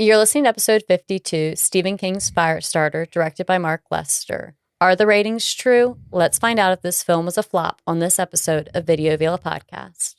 You're listening to episode 52, Stephen King's Firestarter, directed by Mark Lester. Are the ratings true? Let's find out if this film was a flop on this episode of Video Villa Podcast.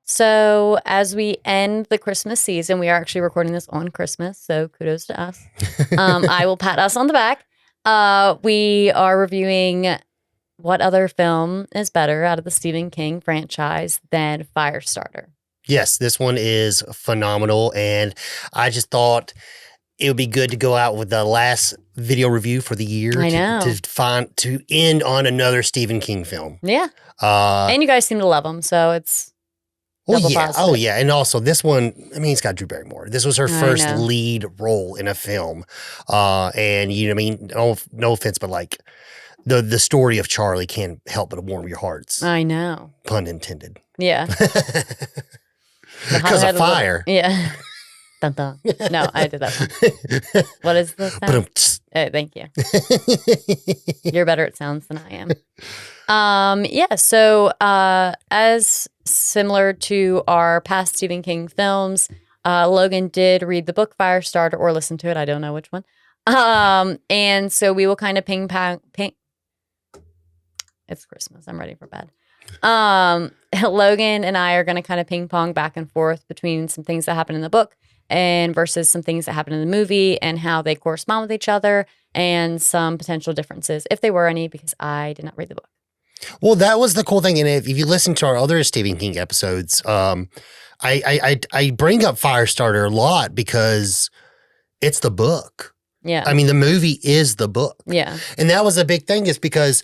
So as we end the Christmas season, we are actually recording this on Christmas, so kudos to us. I will pat us on the back. We are reviewing what other film is better out of the Stephen King franchise than Firestarter. Yes, this one is phenomenal, and I just thought it would be good to go out with the last video review for the year. I know. To end on another Stephen King film. Yeah. And you guys seem to love him, so it's... Oh, yeah. And also this one, I mean, it's got Drew Barrymore. This was her first lead role in a film. And, you know what I mean? No offense, but like the story of Charlie can't help but warm your hearts. I know. Pun intended. Yeah. Because of fire. Yeah. Dun, dun. No, I did that one. What is the sound? Thank you. You're better at sounds than I am. So as similar to our past Stephen King films, Logan did read the book Firestarter or listen to it. I don't know which one. And so we will kind of ping pong. It's Christmas. I'm ready for bed. Logan and I are going to kind of ping pong back and forth between some things that happen in the book and versus some things that happen in the movie and how they correspond with each other and some potential differences, if they were any, because I did not read the book. Well, that was the cool thing. And if you listen to our other Stephen King episodes, I bring up Firestarter a lot because it's the book. Yeah. I mean, the movie is the book. Yeah. And that was a big thing, is because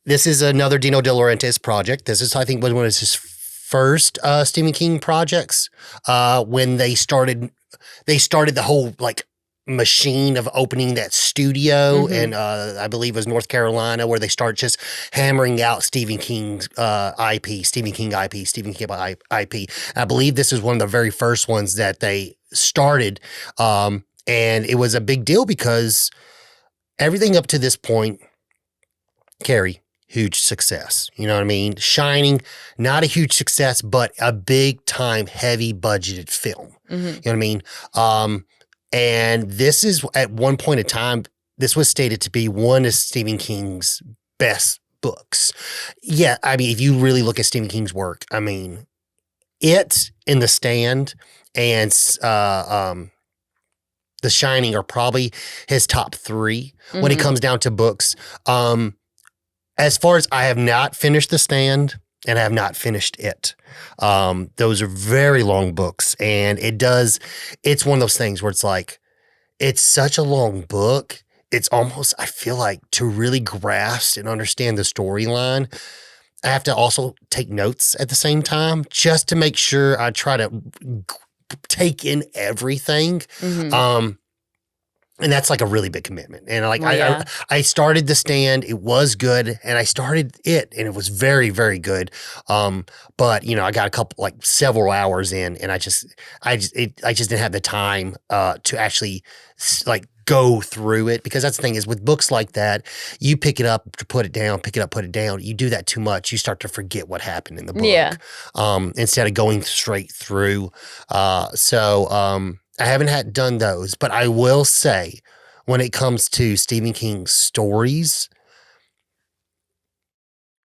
this is another Dino De Laurentiis project. This is, I think, one of his first Stephen King projects when they started the whole like machine of opening that studio and I believe it was North Carolina, where they start just hammering out Stephen King's IP. I believe this is one of the very first ones that they started, and it was a big deal because everything up to this point, Carrie, huge success. You know what I mean? Shining, not a huge success, but a big time, heavy budgeted film. You know what I mean? And this is, at one point in time, this was stated to be one of Stephen King's best books. Yeah, I mean, if you really look at Stephen King's work, I mean, it and The Stand and The Shining are probably his top three when it comes down to books. As far as, I have not finished The Stand and I have not finished it. Those are very long books, and it's one of those things where it's like, it's such a long book. It's almost, I feel like, to really grasp and understand the storyline, I have to also take notes at the same time just to make sure I try to take in everything. And that's like a really big commitment. And like, I started The Stand, it was good, and I started it and it was very, very good. But you know, I got several hours in, and I just didn't have the time to actually like go through it, because that's the thing is with books like that, you pick it up, put it down, pick it up, put it down. You do that too much, you start to forget what happened in the book. Yeah. Instead of going straight through. I haven't done those, but I will say, when it comes to Stephen King's stories,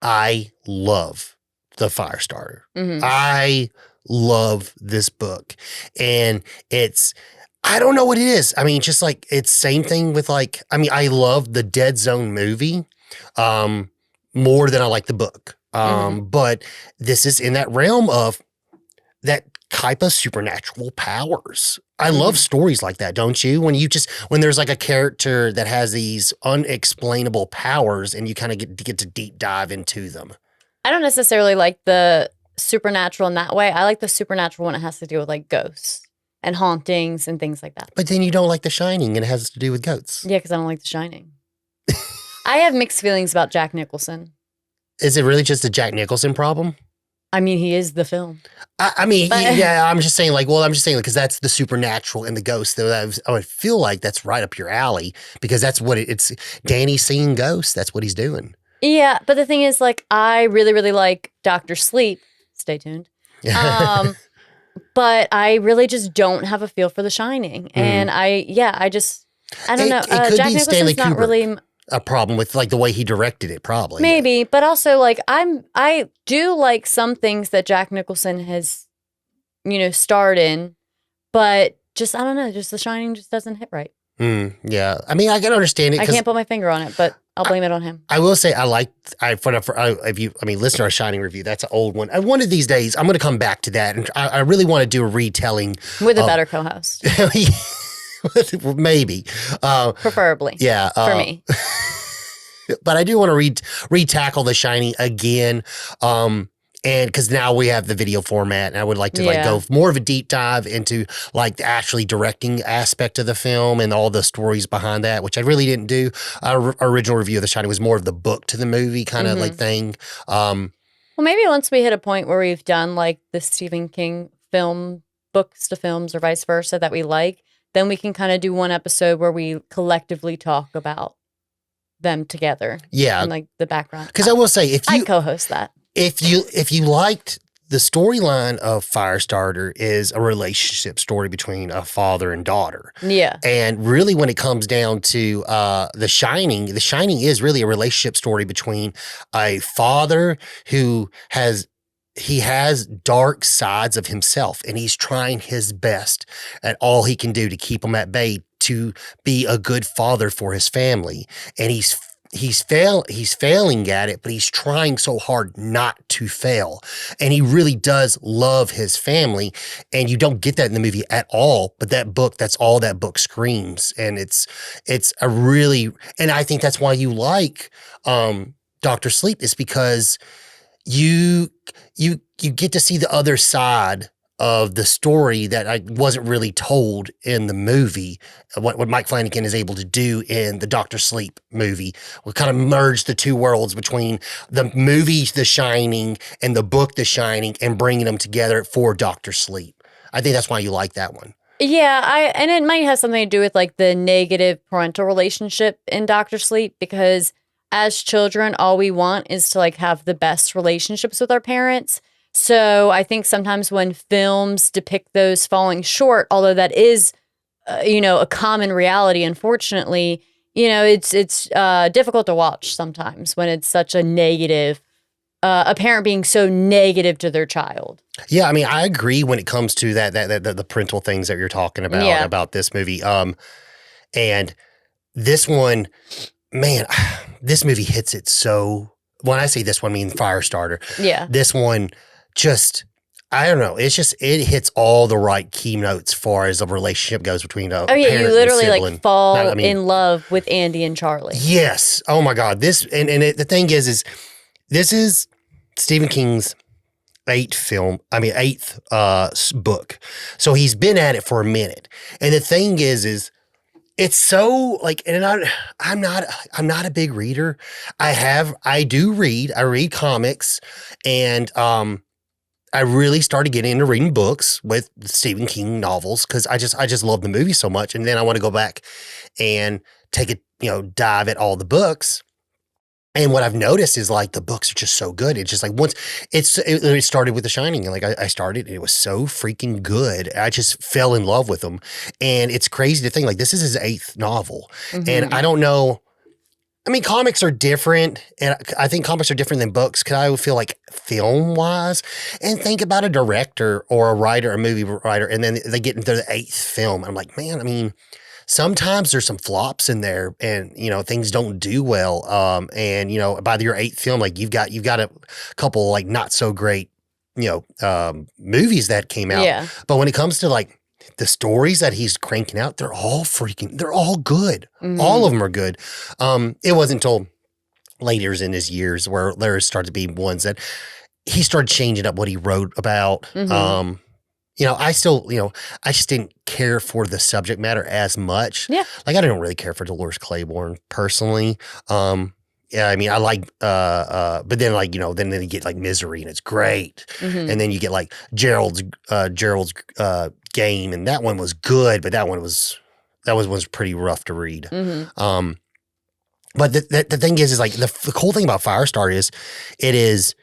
I love The Firestarter. I love this book, and I don't know what it is. I mean, just like, it's same thing with like, I mean, I love the Dead Zone movie more than I like the book. But this is in that realm of that type of supernatural powers. I love stories like that, don't you? When there's like a character that has these unexplainable powers and you kind of get to deep dive into them. I don't necessarily like the supernatural in that way. I like the supernatural when it has to do with like ghosts and hauntings and things like that. But then you don't like The Shining, and it has to do with goats. Yeah, because I don't like The Shining. I have mixed feelings about Jack Nicholson. Is it really just a Jack Nicholson problem? I mean, he is the film. I mean, yeah, I'm just saying, because that's the supernatural and the ghost. I would feel like that's right up your alley because that's what it's. Danny seeing ghosts. That's what he's doing. Yeah, but the thing is, like, I really, really like Dr. Sleep. Stay tuned. But I really just don't have a feel for The Shining. And I don't know. It could Jack be Nicholson's Stanley not Kubrick. really A problem with like the way he directed it, probably. maybe, but also like I do like some things that Jack Nicholson has, starred in, but just I don't know, just The Shining just doesn't hit right. Yeah, I mean, I can understand it. I can't put my finger on it, but I'll blame it on him. I will say listen to our Shining review. That's an old one. And one of these days, I'm going to come back to that, and I really want to do a retelling with a better co-host, maybe, preferably. Yeah, for me. But I do want to retackle The Shining again. And because now we have the video format, and I would like to go more of a deep dive into like the actually directing aspect of the film and all the stories behind that, which I really didn't do. Our original review of The Shining was more of the book to the movie kind of like thing. Well, maybe once we hit a point where we've done like the Stephen King film, books to films or vice versa that we like, then we can kind of do one episode where we collectively talk about them together. Yeah. And like the background. Because I will say, if you I co-host that. If you liked the storyline of Firestarter is a relationship story between a father and daughter. Yeah. And really when it comes down to The Shining is really a relationship story between a father who has dark sides of himself, and he's trying his best at all he can do to keep them at bay to be a good father for his family. And he's failing at it, but he's trying so hard not to fail. And he really does love his family. And you don't get that in the movie at all. But that's all that book screams. And it's a really, and I think that's why you like Dr. Sleep, is because you get to see the other side of the story that I wasn't really told in the movie. What Mike Flanagan is able to do in the Dr. Sleep movie, we kind of merge the two worlds between the movie The Shining and the book The Shining and bringing them together for Dr. Sleep. I think that's why you like that one. Yeah, and it might have something to do with like the negative parental relationship in Dr. Sleep, because as children, all we want is to like have the best relationships with our parents. So I think sometimes when films depict those falling short, although that is, a common reality, unfortunately, it's difficult to watch sometimes when it's such a negative, a parent being so negative to their child. Yeah, I mean, I agree when it comes to that the parental things that you're talking about this movie. And this one, man, this movie hits it so. When I say this one, I mean Firestarter. Yeah, this one. Just, I don't know. It hits all the right key notes as far as a relationship goes between a parent you literally and sibling. Like fall in love with Andy and Charlie. Yes. Oh my God. The thing is this is Stephen King's eighth book. So he's been at it for a minute. And the thing is it's so like, and I'm not a big reader. I read comics, and I really started getting into reading books with Stephen King novels because I just love the movie so much. And then I want to go back and take a, dive at all the books. And what I've noticed is like the books are just so good. It's just like it started with The Shining, and like I started, and it was so freaking good. I just fell in love with them. And it's crazy to think like this is his eighth novel. Mm-hmm. And I don't know. I mean, comics are different, and I think comics are different than books because I would feel like film-wise, and think about a director or a writer, a movie writer, and then they get into the eighth film. I'm like, man, I mean, sometimes there's some flops in there, and things don't do well. And by your eighth film, like you've got a couple like not so great, movies that came out. Yeah. But when it comes to like the stories that he's cranking out, they're all good. Mm-hmm. All of them are good. It wasn't until later in his years where there started to be ones that he started changing up what he wrote about. Mm-hmm. I still, I just didn't care for the subject matter as much. Yeah. Like, I didn't really care for Dolores Claiborne personally. Yeah, I mean, I like, but then like, then you get like Misery and it's great. Mm-hmm. And then you get like Gerald's Game, and that one was good, but that was pretty rough to read. Mm-hmm. But the thing is like the cool thing about Firestarter is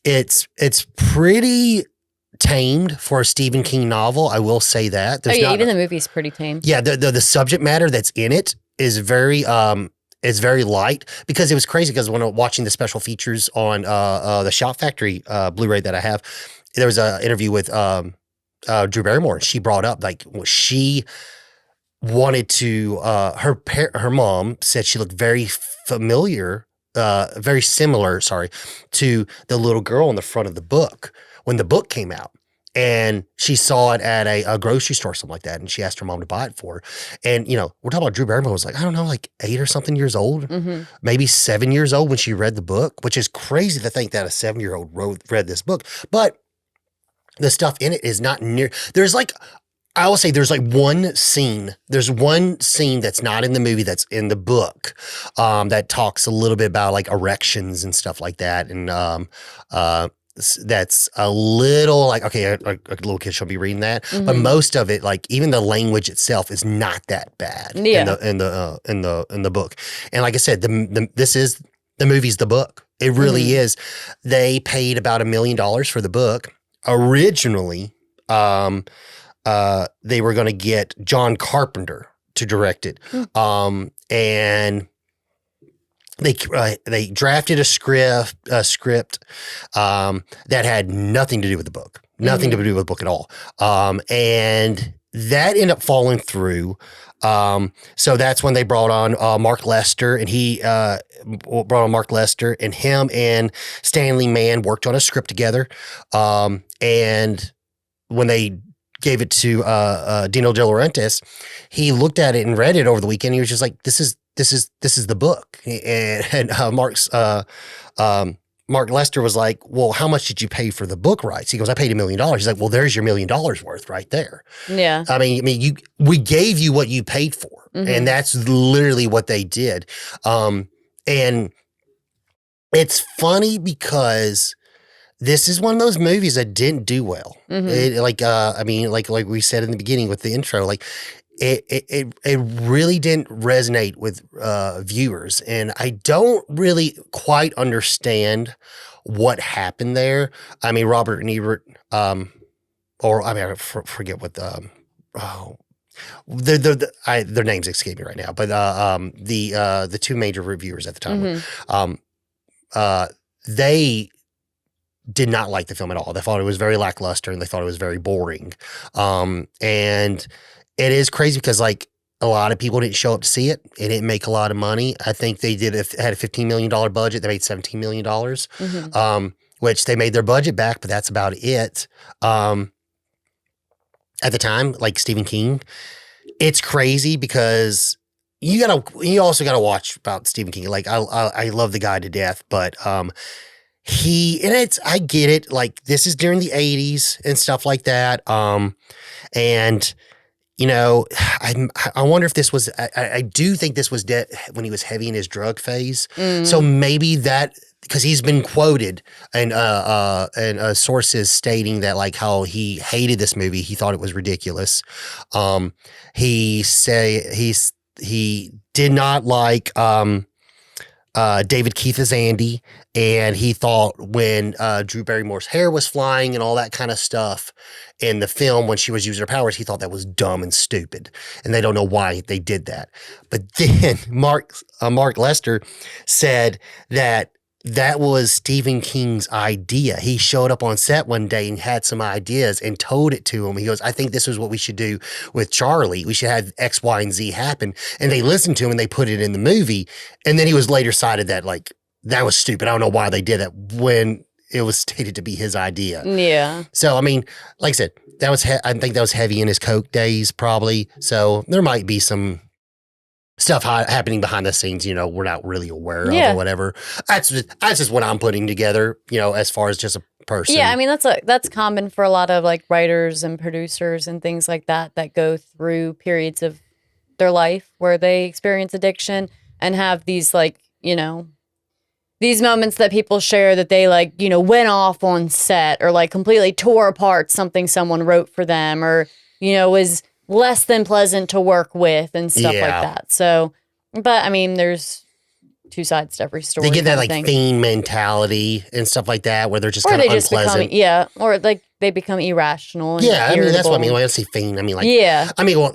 it's pretty tamed for a Stephen King novel. I will say that. Even the movie's pretty tame. Yeah, the subject matter that's in it is very light, because it was crazy, because when I was watching the special features on the Shout Factory Blu-ray that I have, there was an interview with Drew Barrymore, and she brought up like she wanted to her mom said she looked very similar to the little girl in the front of the book when the book came out. And she saw it at a grocery store, something like that. And she asked her mom to buy it for her. And, we're talking about Drew Barrymore was like, I don't know, like 8 or something years old, maybe 7 years old when she read the book, which is crazy to think that a 7-year-old read this book. But the stuff in it is not near. There's like, I will say there's like one scene. There's one scene that's not in the movie that's in the book that talks a little bit about like erections and stuff like that. And that's a little like, okay, a little kid should be reading that, but most of it, like even the language itself, is not that bad in the book. And like I said, the movie's the book. It really is. They paid about $1 million for the book originally. They were going to get John Carpenter to direct it, and they drafted a script that had nothing to do with the book, nothing to do with the book at all, and that ended up falling through. So that's when they brought on Mark Lester, and him and Stanley Mann worked on a script together, and when they gave it to Dino De Laurentiis, he looked at it and read it over the weekend. He was just like, this is the book. And Mark Lester was like, well, how much did you pay for the book rights? He goes, I paid $1 million. He's like, well, there's your $1 million worth right there. Yeah. I mean, we gave you what you paid for, and that's literally what they did. And it's funny because this is one of those movies that didn't do well. Like we said in the beginning with the intro, like it really didn't resonate with viewers, and I don't really quite understand what happened there. I mean, Robert and Ebert, I forget what their names escape me right now, but the two major reviewers at the time, they did not like the film at all. They thought it was very lackluster, and they thought it was very boring. And it is crazy because like a lot of people didn't show up to see it. It didn't make a lot of money. I think they had a $15 million budget. They made $17 million, which they made their budget back, but that's about it. At the time, like Stephen King, it's crazy because you also gotta watch about Stephen King. Like I love the guy to death, but I get it. Like this is during the 80s and stuff like that. And I wonder if this was, I do think this was when he was heavy in his drug phase. So maybe that, because he's been quoted and sources stating that like how he hated this movie. He thought it was ridiculous. He did not like, David Keith as Andy, and he thought when Drew Barrymore's hair was flying and all that kind of stuff in the film when she was using her powers, he thought that was dumb and stupid, and they don't know why they did that. But then Mark Lester said that was Stephen King's idea. He showed up on set one day and had some ideas and told it to him. He goes, I think this is what we should do with Charlie. We should have X, Y, and Z happen. And they listened to him and they put it in the movie. And then he was later cited that like, that was stupid. I don't know why they did that when it was stated to be his idea. Yeah. So, I mean, like I said, I think that was heavy in his coke days probably. So there might be some stuff happening behind the scenes, we're not really aware of or whatever. That's just what I'm putting together, as far as just a person. Yeah, I mean that's common for a lot of like writers and producers and things like that go through periods of their life where they experience addiction and have these like, these moments that people share that they like, went off on set or like completely tore apart something someone wrote for them or, was less than pleasant to work with and stuff like that. So, but I mean, there's two sides to every story. They get that like fiend mentality and stuff like that where they're just kind of unpleasant. Or like they become irrational. And I mean, that's what I mean. When I say fiend, I mean like, I mean, well,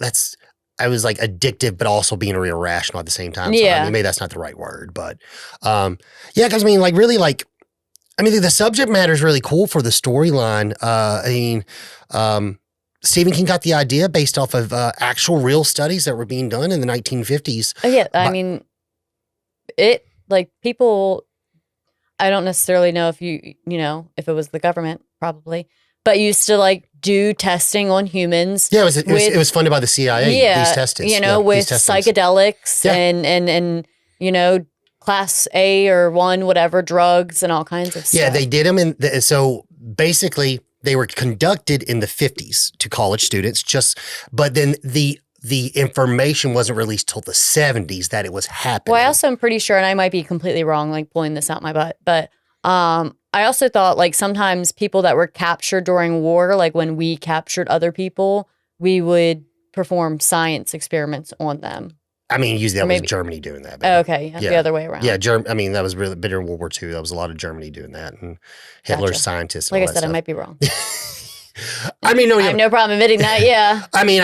I was like addictive, but also being irrational at the same time. So, I mean, maybe that's not the right word, but because I mean, like really like, I mean, the subject matter is really cool for the storyline. Stephen King got the idea based off of actual real studies that were being done in the 1950s. Oh, yeah. I mean, it like people, I don't necessarily know if if it was the government, probably, but used to like do testing on humans. Yeah, it was funded by the CIA. Yeah, these tests, with psychedelics and class A or 1, whatever drugs and all kinds of stuff. Yeah, they did them so basically they were conducted in the 50s to college students. But then the information wasn't released till the 70s that it was happening. Well, I also am pretty sure, and I might be completely wrong, like pulling this out my butt, but I also thought like sometimes people that were captured during war, like when we captured other people, we would perform science experiments on them. I mean, usually that was Germany doing that. Oh, okay, the other way around. Yeah, I mean, that was really bitter in World War II. That was a lot of Germany doing that, and Hitler's scientists. And like all I said, that I might be wrong. I mean, no, I have no problem admitting that. Yeah. I mean,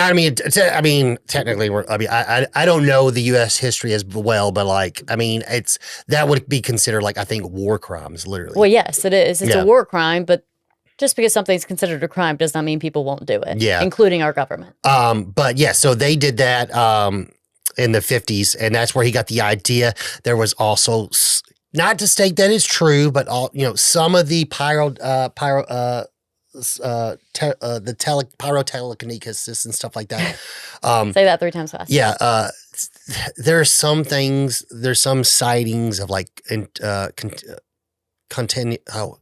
technically, I don't know the U.S. history as well, but like, I mean, that would be considered like I think war crimes, literally. Well, yes, it is. It's a war crime, but just because something's considered a crime does not mean people won't do it. Yeah, including our government. But yeah, so they did that in the 50s, and that's where he got the idea. There was also, not to state that it's true, but some of the pyrotelekinesis and stuff like that. Say that 3 times fast. Yeah. There's some sightings of like, continuous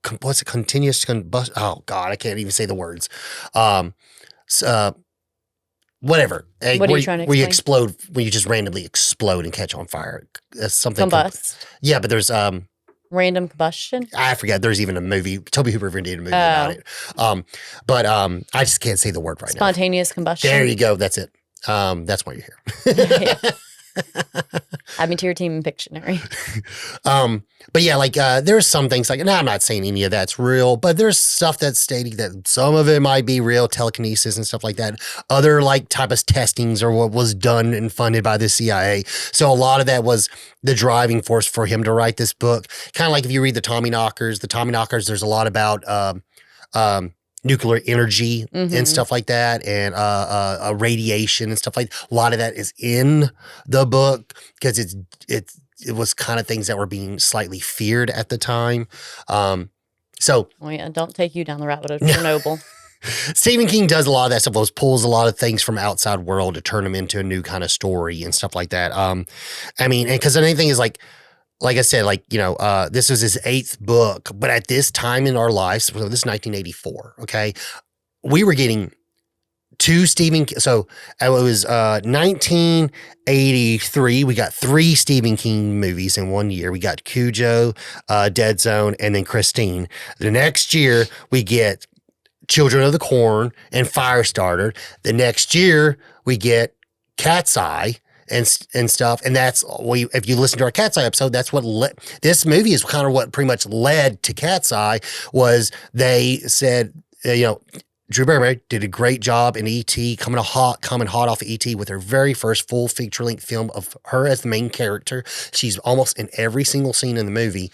combustion? Oh God, I can't even say the words. Whatever. What are you trying to explain? Where you explode, when you just randomly explode and catch on fire. Something. Combust. Yeah, but there's, random combustion? I forget. There's even a movie. Toby Hooper even did a movie about it. But I just can't say the word right now. Spontaneous combustion. There you go. That's it. That's why you're here. Add me to your team in Pictionary. But yeah, like there's some things like, I'm not saying any of that's real, but there's stuff that's stating that some of it might be real, telekinesis and stuff like that. Other like type of testings or what was done and funded by the CIA. So a lot of that was the driving force for him to write this book. Kind of like if you read the Tommyknockers, there's a lot about nuclear energy and stuff like that, and radiation and stuff like that. A lot of that is in the book because it was kind of things that were being slightly feared at the time. Don't take you down the rabbit of Chernobyl. Stephen King does a lot of that stuff. Pulls a lot of things from outside world to turn them into a new kind of story and stuff like that. I mean, and because anything is like I said, this was his 8th book, but at this time in our lives, so this is 1984, okay, we were getting 2 Stephen King. So it was 1983. We got 3 Stephen King movies in one year. We got Cujo, Dead Zone, and then Christine. The next year, we get Children of the Corn and Firestarter. The next year, we get Cat's Eye and stuff. And that's, if you listen to our Cat's Eye episode, that's what this movie is kind of what pretty much led to Cat's Eye. Was they said, Drew Barrymore did a great job in E.T., coming hot off of E.T. with her very first full feature-length film of her as the main character. She's almost in every single scene in the movie.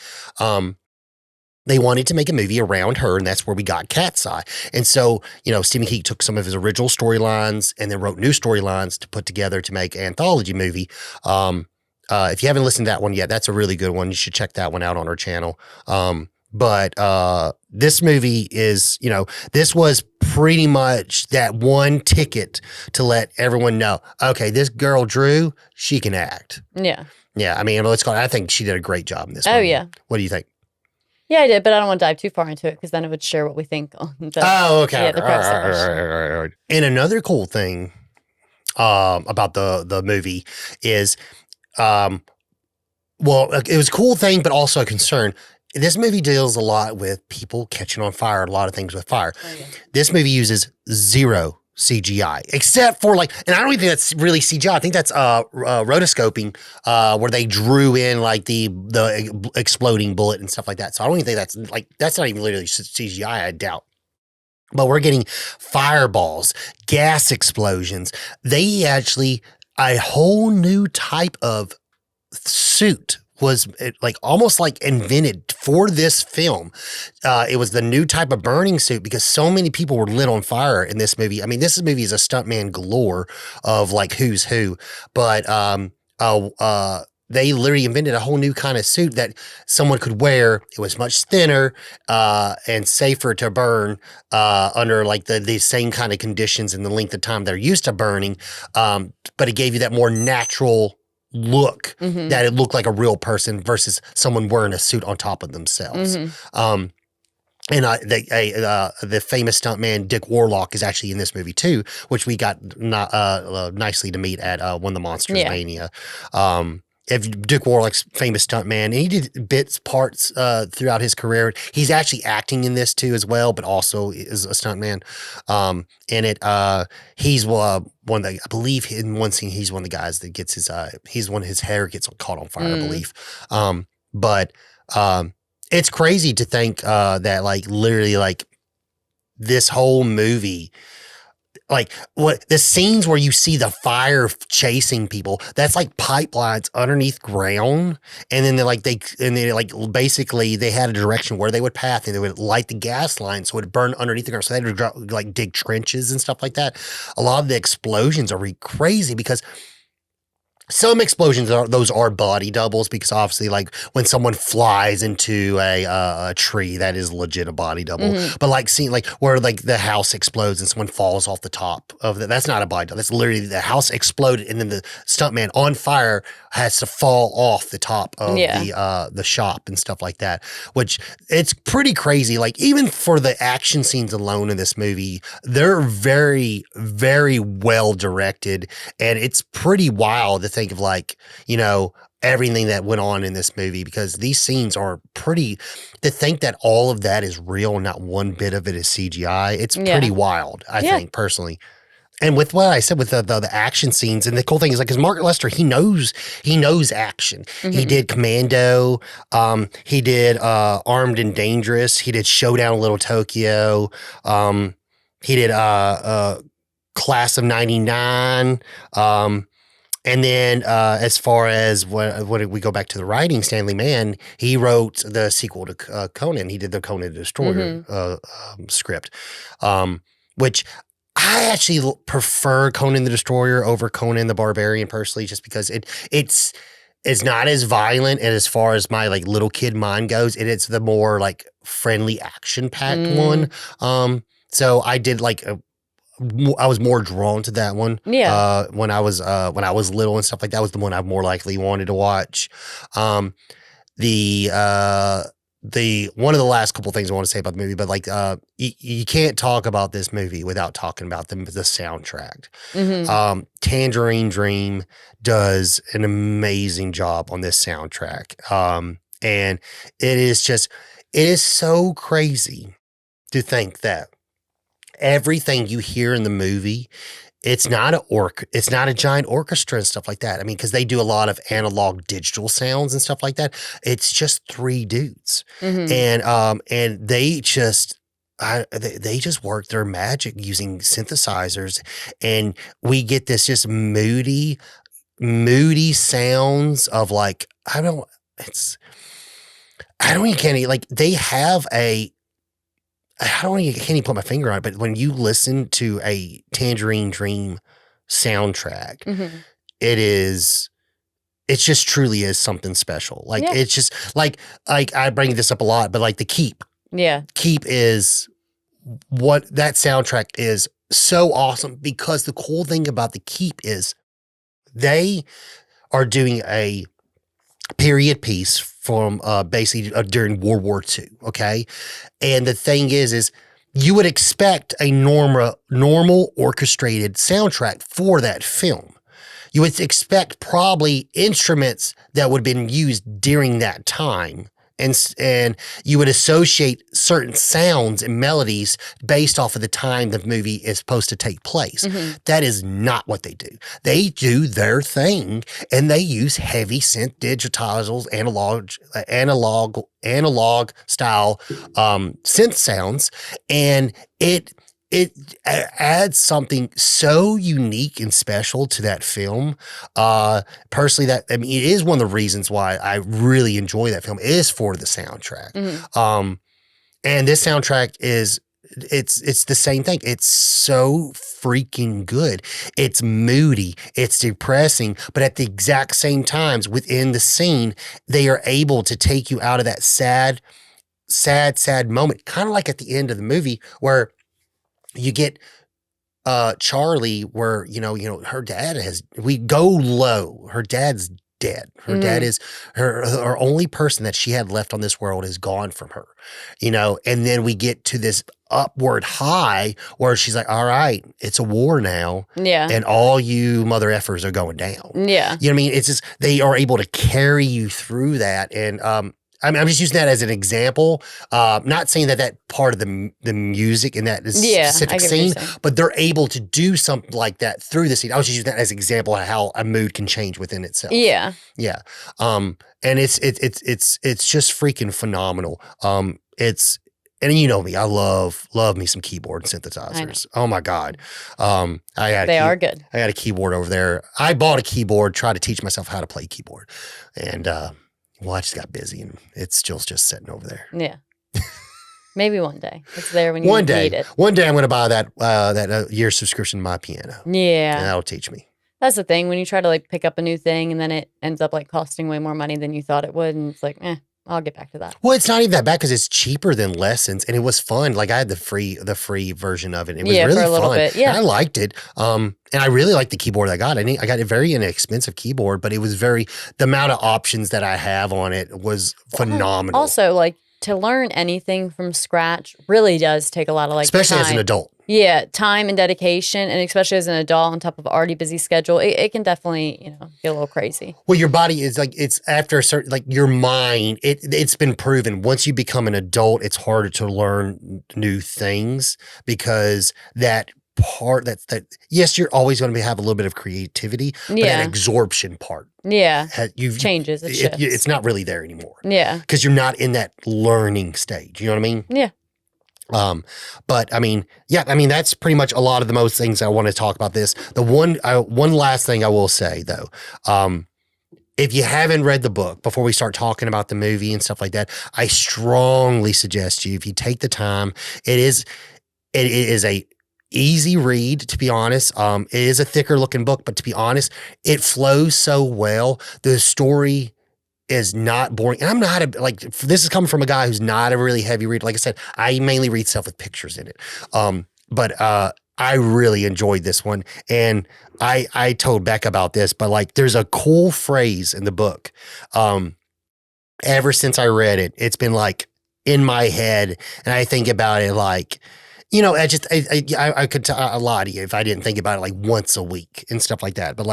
They wanted to make a movie around her, and that's where we got Cat's Eye. And so, Stephen King took some of his original storylines and then wrote new storylines to put together to make an anthology movie. If you haven't listened to that one yet, that's a really good one. You should check that one out on our channel. But this movie is, this was pretty much that one ticket to let everyone know, okay, this girl, Drew, she can act. Yeah. Yeah. I mean, I think she did a great job in this one. Oh, yeah. What do you think? Yeah, I did, but I don't want to dive too far into it because then it would share what we think on the Okay. the preface of our show. All right. And another cool thing about the movie is, well, it was a cool thing, but also a concern. This movie deals a lot with people catching on fire, a lot of things with fire. Oh, yeah. This movie uses zero CGI, except for like, and I don't even think that's really CGI. I think that's rotoscoping, where they drew in like the exploding bullet and stuff like that. So I don't even think that's not even literally CGI. I doubt. But we're getting fireballs, gas explosions. They actually a whole new type of suit was like almost like invented for this film. It was the new type of burning suit because so many people were lit on fire in this movie. I mean, this movie is a stuntman galore of like who's who, but they literally invented a whole new kind of suit that someone could wear. It was much thinner and safer to burn under like the same kind of conditions and the length of time they're used to burning, but it gave you that more natural look, that it looked like a real person versus someone wearing a suit on top of themselves. And the famous stuntman Dick Warlock is actually in this movie too, which we got nicely to meet at one of the Monsters Mania. Dick Warlock's famous stuntman, and he did parts throughout his career. He's actually acting in this too as well, but also is a stuntman. He's one of the, I believe in one scene, he's one of the guys that gets his hair gets caught on fire, I believe. But it's crazy to think that like literally like this whole movie, like what the scenes where you see the fire chasing people, that's like pipelines underneath ground, and then they basically they had a direction where they would path, and they would light the gas line so it would burn underneath the ground. So they had to like dig trenches and stuff like that. A lot of the explosions are really crazy because some explosions are body doubles, because obviously like when someone flies into a tree, that is legit a body double. But like seeing like where like the house explodes and someone falls off the top of that's not a body double. That's literally the house exploded and then the stuntman on fire has to fall off the top of the shop and stuff like that, which it's pretty crazy. Like even for the action scenes alone in this movie, they're very, very well directed, and it's pretty wild to think of, like, you know, everything that went on in this movie, because these scenes are pretty, to think that all of that is real and not one bit of it is CGI. It's pretty wild, I think, personally. And with what I said with the action scenes, and the cool thing is like, because Mark Lester, he knows action. He did Commando, he did Armed and Dangerous, he did Showdown in Little Tokyo, he did Class of '99, and then as far as what we go back to the writing, Stanley Mann, he wrote the sequel to Conan. He did the Conan the Destroyer script, which I actually prefer Conan the Destroyer over Conan the Barbarian personally, just because it's not as violent, and as far as my like little kid mind goes, it's the more like friendly action packed one. So I did like I was more drawn to that one. When I was little and stuff like that, was the one I more likely wanted to watch. The one of the last couple things I want to say about the movie, but like you can't talk about this movie without talking about the soundtrack. Tangerine Dream does an amazing job on this soundtrack, and it is so crazy to think that everything you hear in the movie, it's not a giant orchestra and stuff like that. I mean, because they do a lot of analog digital sounds and stuff like that. It's just three dudes, and they just work their magic using synthesizers, and we get this just moody sounds of like I don't even can't like they have a. Can't even put my finger on it, but when you listen to a Tangerine Dream soundtrack, it just truly is something special. Like it's just like I bring this up a lot, but like the Keep. Keep is what that soundtrack is so awesome, because the cool thing about the Keep is they are doing a period piece from basically during World War II. Okay. And the thing is you would expect a normal orchestrated soundtrack for that film. You would expect probably instruments that would have been used during that time. And you would associate certain sounds and melodies based off of the time the movie is supposed to take place. Mhm. That is not what they do. They do their thing, and they use heavy synth digitizers, analog style synth sounds, and it adds something so unique and special to that film. Personally, it is one of the reasons why I really enjoy that film is for the soundtrack. Mhm. And this soundtrack it's the same thing. It's so freaking good. It's moody, it's depressing, but at the exact same times within the scene, they are able to take you out of that sad moment, kind of like at the end of the movie where you get Charlie where, her dad we go low. Her dad's dead. Her dad is her only person that she had left on this world is gone from her, and then we get to this upward high where she's like, all right, it's a war now. Yeah. And all you mother effers are going down. Yeah. You know what I mean? It's just, they are able to carry you through that. And, I'm just using that as an example. Not saying that part of the music in that specific scene, but they're able to do something like that through the scene. I was just using that as an example of how a mood can change within itself. Yeah, yeah. And it's just freaking phenomenal. And you know me, I love me some keyboard synthesizers. Oh my God, they are good. I got a keyboard over there. I bought a keyboard, tried to teach myself how to play keyboard, and I just got busy, and it's still just sitting over there. Yeah. Maybe one day. It's there when you need it. One day I'm going to buy that year subscription to my piano. Yeah. And that'll teach me. That's the thing. When you try to pick up a new thing and then it ends up costing way more money than you thought it would. And it's I'll get back to that. Well, it's not even that bad because it's cheaper than lessons, and it was fun. I had the free version of it. It was really for a little fun. bit. Yeah. And I liked it. And I really liked the keyboard I got. I got a very inexpensive keyboard, but it was the amount of options that I have on it was phenomenal. Also, to learn anything from scratch really does take a lot of especially time. As an adult. Yeah, time and dedication, and especially as an adult on top of already busy schedule, it can definitely get a little crazy. Well, your body is it's after a certain your mind. It's been proven once you become an adult, it's harder to learn new things because that part that yes, you're always going to have a little bit of creativity, but that absorption part. Yeah, changes. It's not really there anymore. Yeah, because you're not in that learning stage. You know what I mean? Yeah. But that's pretty much a lot of the most things I want to talk about this. The one last thing I will say though, if you haven't read the book before we start talking about the movie and stuff like that, I strongly suggest you, if you take the time, it is a easy read, to be honest. It is a thicker looking book, but to be honest, it flows so well. The story is not boring. And I'm not this is coming from a guy who's not a really heavy reader. Like I said, I mainly read stuff with pictures in it. But I really enjoyed this one. And I told Beck about this, but there's a cool phrase in the book. Ever since I read it, it's been in my head, and I think about it I could lie to you if I didn't think about it once a week and stuff like that. But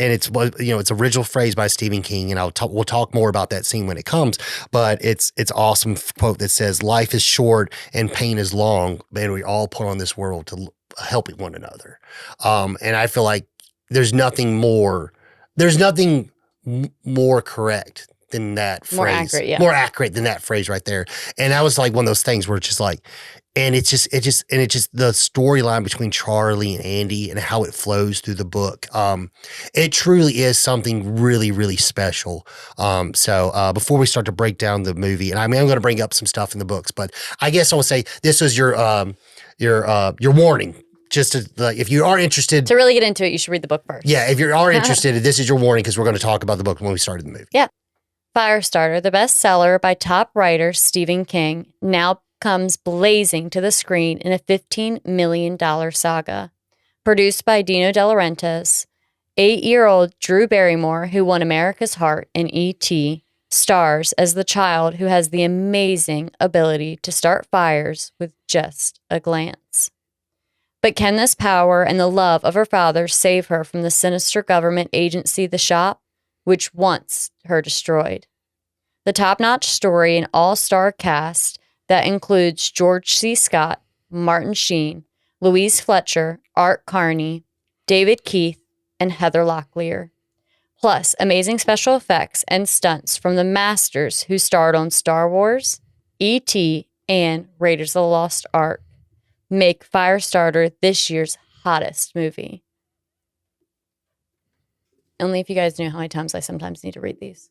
and it's it's original phrase by Stephen King, and we'll talk more about that scene when it comes. But it's awesome quote that says, "Life is short and pain is long, and we all put on this world to help one another." And I feel like there's nothing more correct than that phrase. More accurate than that phrase right there. And that was one of those things where it's just and it's just the storyline between Charlie and Andy and how it flows through the book. It truly is something really, really special. So before we start to break down the movie, and I'm going to bring up some stuff in the books, but I guess I will say this was your warning. Just to, if you are interested to really get into it, you should read the book first. Yeah, if you are interested, this is your warning because we're going to talk about the book when we started the movie. Yeah. Firestarter, the bestseller by top writer Stephen King, now comes blazing to the screen in a $15 million saga. Produced by Dino De Laurentiis, 8-year-old Drew Barrymore, who won America's Heart in E.T., stars as the child who has the amazing ability to start fires with just a glance. But can this power and the love of her father save her from the sinister government agency, the Shop, which wants her destroyed? The top-notch story and all-star cast that includes George C. Scott, Martin Sheen, Louise Fletcher, Art Carney, David Keith, and Heather Locklear. Plus, amazing special effects and stunts from the masters who starred on Star Wars, E.T., and Raiders of the Lost Ark make Firestarter this year's hottest movie. Only if you guys knew how many times I sometimes need to read these.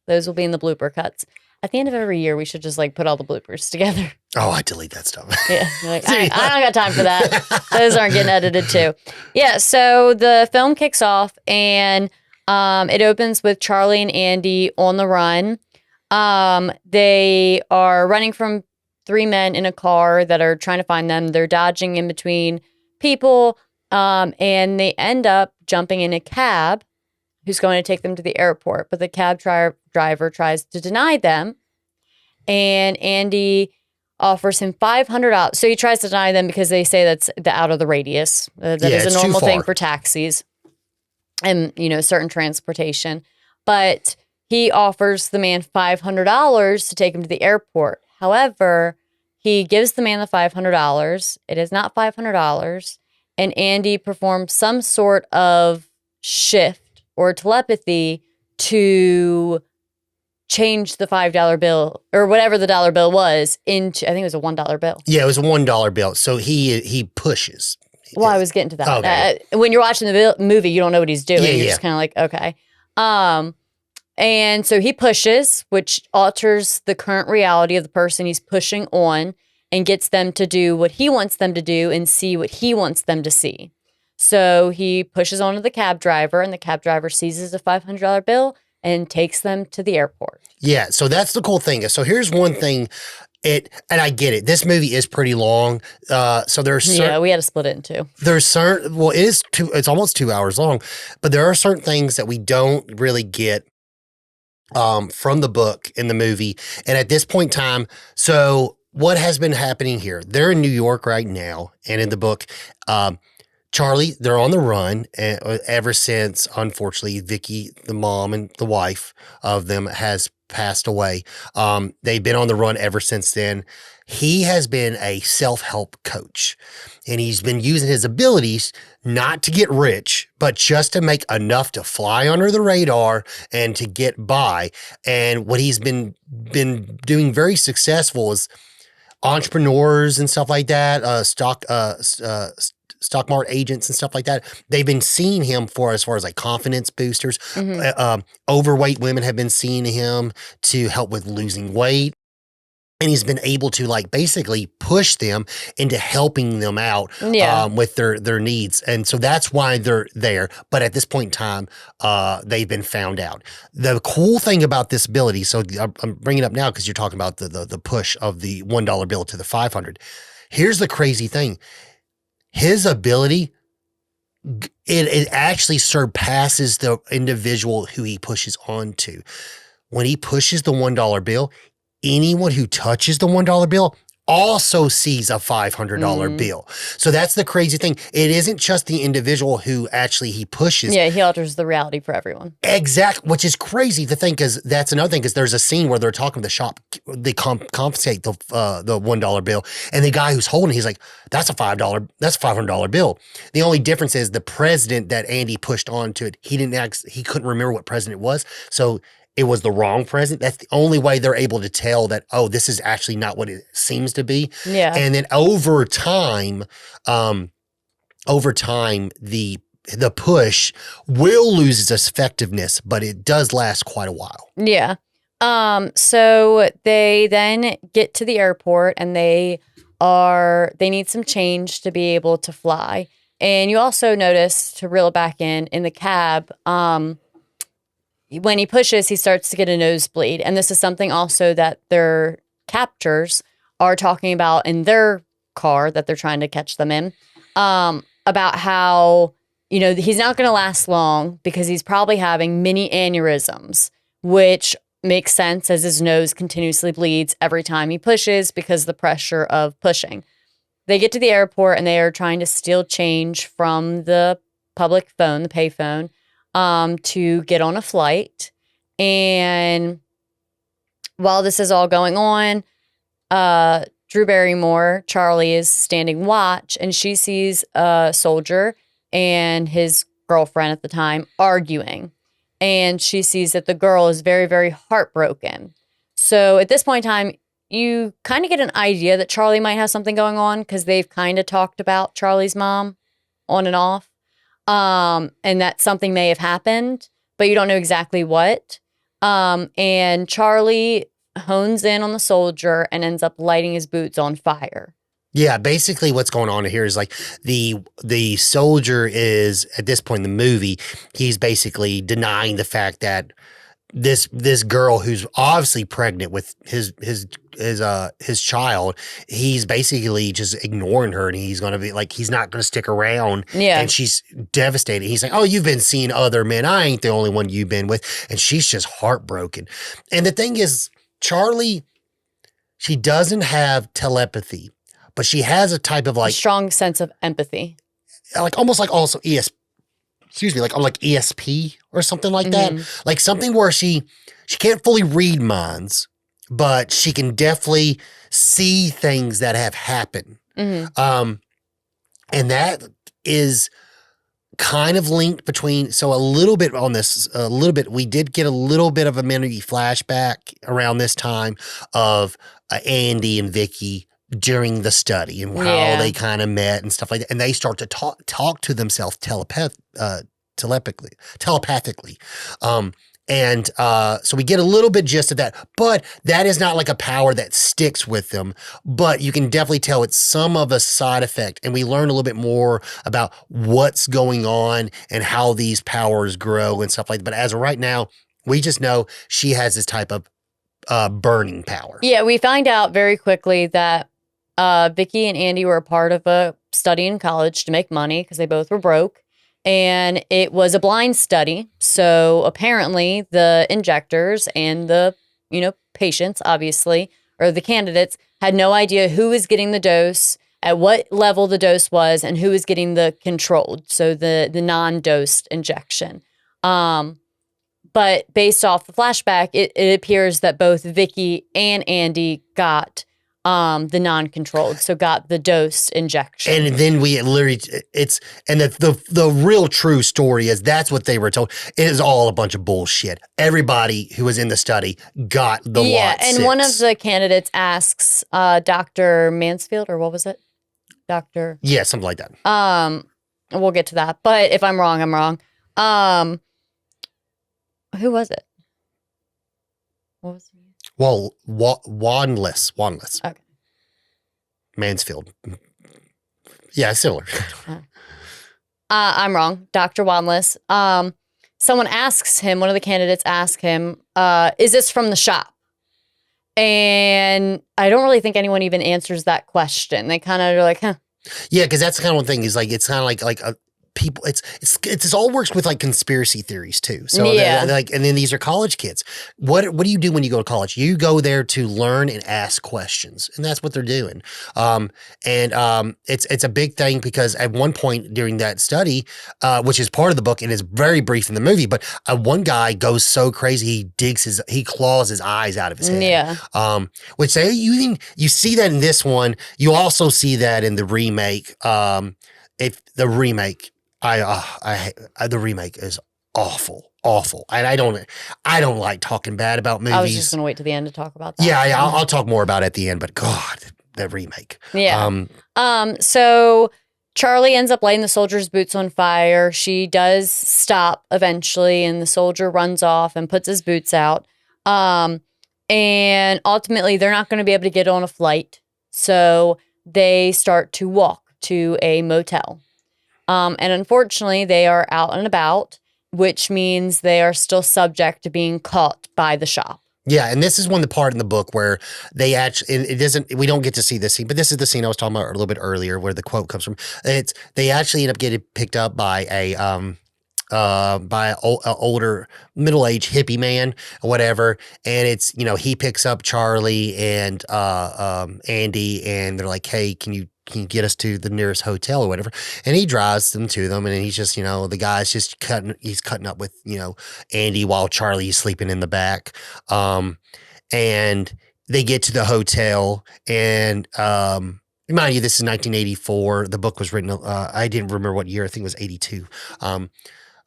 Those will be in the blooper cuts. At the end of every year, we should just put all the bloopers together. Oh, I delete that stuff. Yeah. I don't got time for that. Those aren't getting edited too. Yeah. So the film kicks off and it opens with Charlie and Andy on the run. They are running from 3 men in a car that are trying to find them. They're dodging in between people. And they end up jumping in a cab who's going to take them to the airport. But the cab driver tries to deny them. And Andy offers him $500. So he tries to deny them because they say that's out of the radius. That is a normal thing for taxis and, certain transportation. But he offers the man $500 to take him to the airport. However, he gives the man the $500. It is not $500. And Andy performs some sort of shift or telepathy to change the $5 bill or whatever the dollar bill was into, I think it was a $1 bill. Yeah, it was a $1 bill. So he pushes. Well, I was getting to that. Okay. When you're watching the movie, you don't know what he's doing. Yeah, You're just kind of like, okay. And so he pushes, which alters the current reality of the person he's pushing on and gets them to do what he wants them to do and see what he wants them to see. So he pushes onto the cab driver, and the cab driver seizes a $500 bill and takes them to the airport. Yeah, so that's the cool thing. So here's one thing, and I get it. This movie is pretty long. So there's we had to split it in two. It's almost 2 hours long, but there are certain things that we don't really get from the book in the movie. And at this point in time, so what has been happening here? They're in New York right now, and in the book, Charlie, they're on the run ever since, unfortunately, Vicky, the mom and the wife of them, has passed away. They've been on the run ever since then. He has been a self-help coach, and he's been using his abilities not to get rich, but just to make enough to fly under the radar and to get by. And what he's been doing very successful is entrepreneurs and stuff like that, stock market agents and stuff like that. They've been seeing him for as far as confidence boosters. Mm-hmm. Overweight women have been seeing him to help with losing weight. And he's been able to basically push them into helping them out with their needs. And so that's why they're there. But at this point in time, they've been found out. The cool thing about this ability, so I'm bringing it up now because you're talking about the push of the $1 bill to the 500. Here's the crazy thing. His ability, it actually surpasses the individual who he pushes onto. When he pushes the $1 bill, anyone who touches the $1 bill also sees a $500 bill. So that's the crazy thing. It isn't just the individual who actually he pushes. Yeah, he alters the reality for everyone. Exactly, which is crazy to think, because that's another thing, because there's a scene where they're talking to the shop. They confiscate the $1 bill, and the guy who's holding it, he's like, that's a $500 bill. The only difference is the president that Andy pushed onto it, he couldn't remember what president it was, so it was the wrong president. That's the only way they're able to tell that, oh, this is actually not what it seems to be. Yeah. And then over time, the push will lose its effectiveness, but it does last quite a while. Yeah. So they then get to the airport, and they need some change to be able to fly. And you also notice, to reel it back in the cab, when he pushes, he starts to get a nosebleed. And this is something also that their captors are talking about in their car that they're trying to catch them in, about how he's not going to last long because he's probably having mini aneurysms, which makes sense as his nose continuously bleeds every time he pushes because of the pressure of pushing. They get to the airport and they are trying to steal change from the public phone, the payphone, to get on a flight. And while this is all going on, Drew Barrymore, Charlie, is standing watch, and she sees a soldier and his girlfriend at the time arguing. And she sees that the girl is very, very heartbroken. So at this point in time, you kind of get an idea that Charlie might have something going on because they've kind of talked about Charlie's mom on and off. And that something may have happened, but you don't know exactly what. And Charlie hones in on the soldier and ends up lighting his boots on fire. Yeah, basically what's going on here is like the soldier is, at this point in the movie, he's basically denying the fact that this girl who's obviously pregnant with his child, he's basically just ignoring her, and he's going to be like, he's not going to stick around. Yeah. And she's devastated. He's like, oh, you've been seeing other men. I ain't the only one you've been with. And she's just heartbroken. And the thing is, Charlie, she doesn't have telepathy, but she has a type of like a strong sense of empathy, like almost like also like ESP or something like that. Like something where she can't fully read minds, but she can definitely see things that have happened. And that is kind of linked between, so a little bit on this, we did get a little bit of a memory flashback around this time of Andy and Vicky during the study and how they kind of met and stuff like that. And they start to talk to themselves telepathically. So we get a little bit gist of that, but that is not like a power that sticks with them, but you can definitely tell it's some of a side effect. And we learn a little bit more about what's going on and how these powers grow and stuff like that. But as of right now, we just know she has this type of burning power. Yeah, we find out very quickly that Vicky and Andy were a part of a study in college to make money because they both were broke. And it was a blind study. So apparently the injectors and the, patients, obviously, or the candidates had no idea who was getting the dose, at what level the dose was, and who was getting the controlled, so the non-dosed injection. But based off the flashback, it appears that both Vicky and Andy got the non-controlled, so got the dosed injection. And then we literally, the real true story is that's what they were told. It is all a bunch of bullshit. Everybody who was in the study got the lot 6. And one of the candidates asks Dr. Mansfield, or what was it? Yeah, something like that. We'll get to that. But if I'm wrong, I'm wrong. Who was it? What was it? Well, Wanless. Okay. Mansfield. Yeah, similar. I'm wrong. Dr. Wanless. Someone asks him, one of the candidates asks him, is this from the shop? And I don't really think anyone even answers that question. They kind of are like, huh. Yeah, because that's the kind of one thing is like, it's kind of like a people, it's all works with like conspiracy theories too. So and then these are college kids. What do you do when you go to college? You go there to learn and ask questions, and that's what they're doing. It's a big thing because at one point during that study, which is part of the book and is very brief in the movie, but one guy goes so crazy he claws his eyes out of his head. Yeah. Which you see that in this one. You also see that in the remake. The remake is awful, and I don't like talking bad about movies. I was just gonna wait to the end to talk about that. Yeah, I'll talk more about it at the end. But God, that remake. Yeah. So Charlie ends up lighting the soldier's boots on fire. She does stop eventually, and the soldier runs off and puts his boots out. And ultimately, they're not going to be able to get on a flight, so they start to walk to a motel. And unfortunately, they are out and about, which means they are still subject to being caught by the shop. Yeah, and this is one the part in the book where they actually it doesn't we don't get to see this scene, but this is the scene I was talking about a little bit earlier where the quote comes from. It's they actually end up getting picked up by a older middle-aged hippie man or whatever, and it's he picks up Charlie and Andy, and they're like, hey, can you get us to the nearest hotel or whatever? And he drives them to them, and he's just the guy's just cutting up with Andy while Charlie's sleeping in the back, and they get to the hotel, and mind you, this is 1984. The book was written, I didn't remember what year. I think it was 82.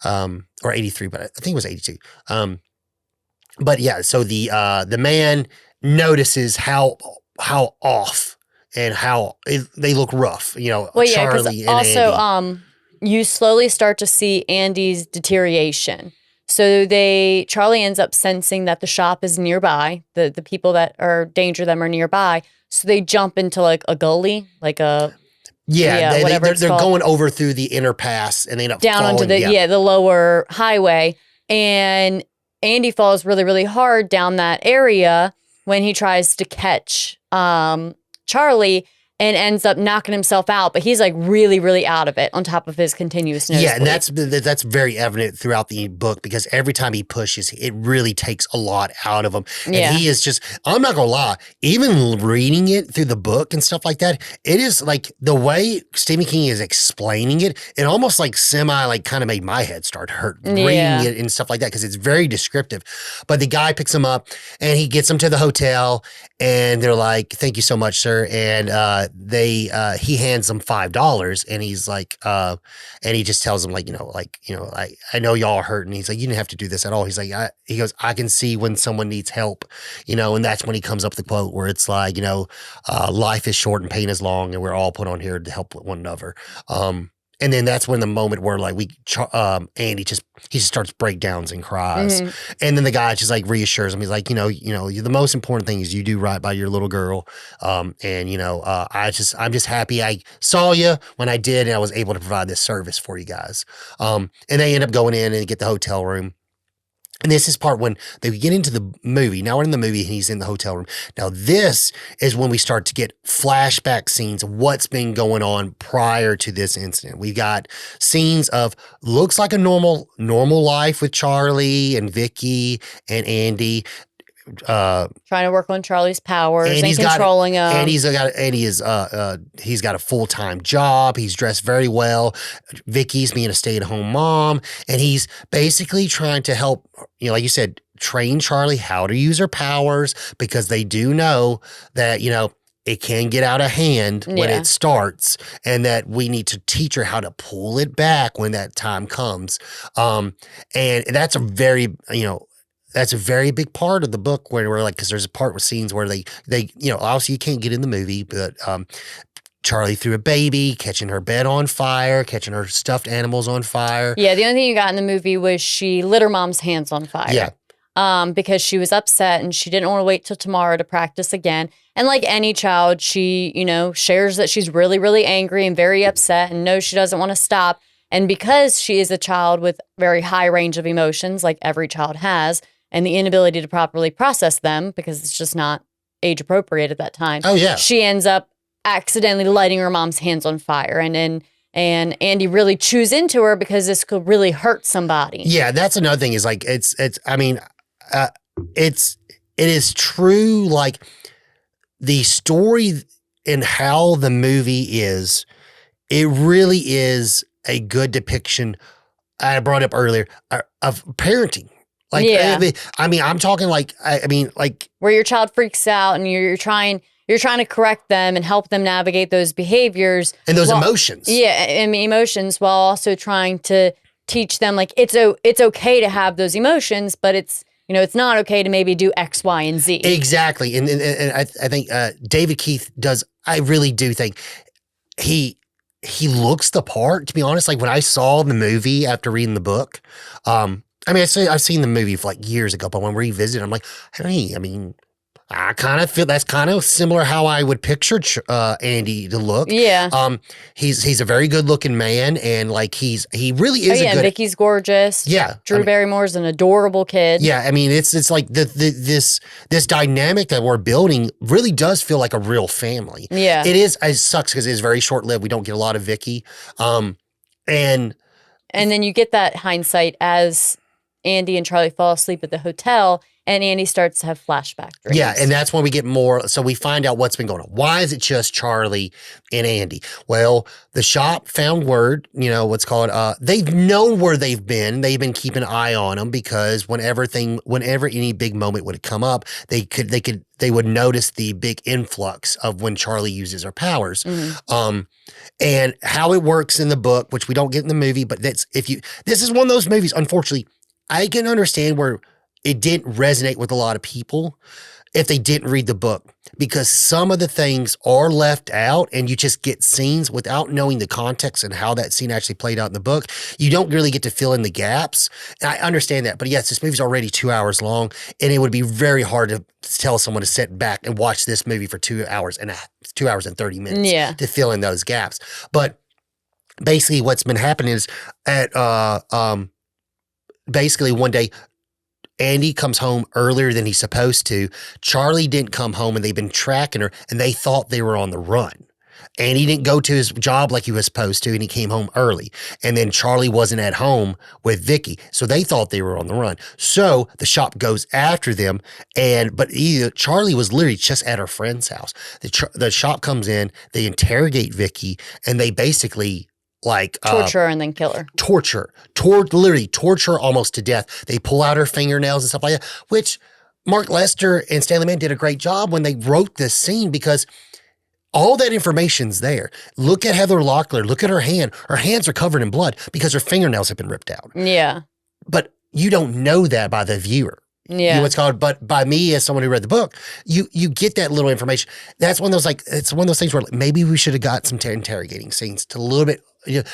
Or 83, but I think it was 82. But yeah, so the man notices how off and how they look rough, Well, yeah, Charlie and also, Andy. You slowly start to see Andy's deterioration. So Charlie ends up sensing that the shop is nearby. The people that are danger them are nearby. So they jump into like a gully, like a they're going over through the inner pass, and they end up down falling, onto the lower highway, and Andy falls really, really hard down that area when he tries to catch Charlie, and ends up knocking himself out. But he's like really, really out of it on top of his continuous nosebleed. Yeah, and that's very evident throughout the book because every time he pushes, it really takes a lot out of him. And he is just, I'm not going to lie, even reading it through the book and stuff like that, it is like the way Stephen King is explaining it, it almost like kind of made my head start hurt reading it and stuff like that because it's very descriptive. But the guy picks him up and he gets him to the hotel, and they're like, thank you so much, sir. And he hands them $5, and he's like, and he just tells them I know y'all are hurting. He's like, you didn't have to do this at all. He's like, he goes, I can see when someone needs help, and that's when he comes up with the quote where it's like, life is short and pain is long, and we're all put on here to help one another. And then that's when the moment where Andy just starts breakdowns and cries. Mm-hmm. And then the guy just like reassures him. He's like, the most important thing is you do right by your little girl. I'm just happy I saw you when I did, and I was able to provide this service for you guys. And they end up going in and get the hotel room. And this is part when they get into the movie. Now we're in the movie and he's in the hotel room. Now this is when we start to get flashback scenes of what's been going on prior to this incident. We've got scenes of looks like a normal life with Charlie and Vicky and Andy. Trying to work on Charlie's powers and controlling him. And he's got a full-time job. He's dressed very well. Vicky's being a stay-at-home mom, and he's basically trying to help, like you said, train Charlie how to use her powers, because they do know that, it can get out of hand when it starts, and that we need to teach her how to pull it back when that time comes. And that's a very, that's a very big part of the book where we're like, because there's a part with scenes where they obviously you can't get in the movie, but Charlie threw a baby, catching her bed on fire, catching her stuffed animals on fire. Yeah, the only thing you got in the movie was she lit her mom's hands on fire. Yeah. Because she was upset and she didn't want to wait till tomorrow to practice again. And like any child, she, shares that she's really, really angry and very upset and knows she doesn't want to stop. And because she is a child with very high range of emotions, like every child has, and the inability to properly process them because it's just not age appropriate at that time. Oh, yeah. She ends up accidentally lighting her mom's hands on fire. And Andy really chews into her because this could really hurt somebody. Yeah, that's another thing is like, it is true. Like the story and how the movie is, it really is a good depiction. I brought up earlier of parenting. Like, I'm talking like where your child freaks out and you're trying to correct them and help them navigate those behaviors and those emotions. Yeah, emotions, while also trying to teach them like it's okay to have those emotions, but it's it's not okay to maybe do X, Y, and Z. Exactly, and I think David Keith does. I really do think he looks the part. To be honest, like when I saw the movie after reading the book. I've seen the movie for like years ago, but when we revisited, I'm like, hey, I kind of feel that's kind of similar how I would picture Andy to look. Yeah. He's a very good looking man, and like he really is a good. Vicky's gorgeous. Yeah, Drew Barrymore's an adorable kid. Yeah, I mean it's like this dynamic that we're building really does feel like a real family. Yeah, it is. It sucks because it's very short lived. We don't get a lot of Vicky, and then you get that hindsight as Andy and Charlie fall asleep at the hotel. And Andy starts to have flashback dreams. Yeah, and that's when we get more. So we find out what's been going on. Why is it just Charlie and Andy? Well, the shop found word, what's called, they've known where they've been. They've been keeping an eye on them because whenever any big moment would come up, they would notice the big influx of when Charlie uses her powers. Mm-hmm. And how it works in the book, which we don't get in the movie, but this is one of those movies, unfortunately, I can understand where it didn't resonate with a lot of people if they didn't read the book, because some of the things are left out and you just get scenes without knowing the context and how that scene actually played out in the book. You don't really get to fill in the gaps. And I understand that. But yes, this movie's already 2 hours long, and it would be very hard to tell someone to sit back and watch this movie for 2 hours and 30 minutes to fill in those gaps. But basically what's been happening is basically one day, Andy comes home earlier than he's supposed to. Charlie didn't come home, and they've been tracking her, and they thought they were on the run. Andy didn't go to his job like he was supposed to, and he came home early. And then Charlie wasn't at home with Vicky, so they thought they were on the run. So the shop goes after them, but Charlie was literally just at her friend's house. The shop comes in, they interrogate Vicky, and they basically torture her and then kill her. Literally torture her almost to death. They pull out her fingernails and stuff like that, which Mark Lester and Stanley Mann did a great job when they wrote this scene, because all that information's there. Look at Heather Locklear. Look at her hand. Her hands are covered in blood because her fingernails have been ripped out. Yeah. But you don't know that by the viewer. Yeah. What's called, but by me as someone who read the book, you get that little information. That's one of those it's one of those things where maybe we should have got some interrogating scenes to a little bit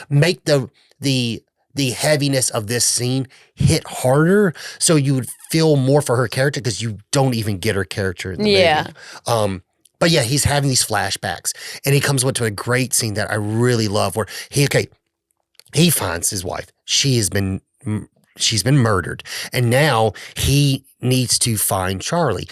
make the heaviness of this scene hit harder, so you would feel more for her character, because you don't even get her character in the movie. But yeah, he's having these flashbacks, and he comes to a great scene that I really love, where he finds his wife. She's been murdered, and now he needs to find Charlie.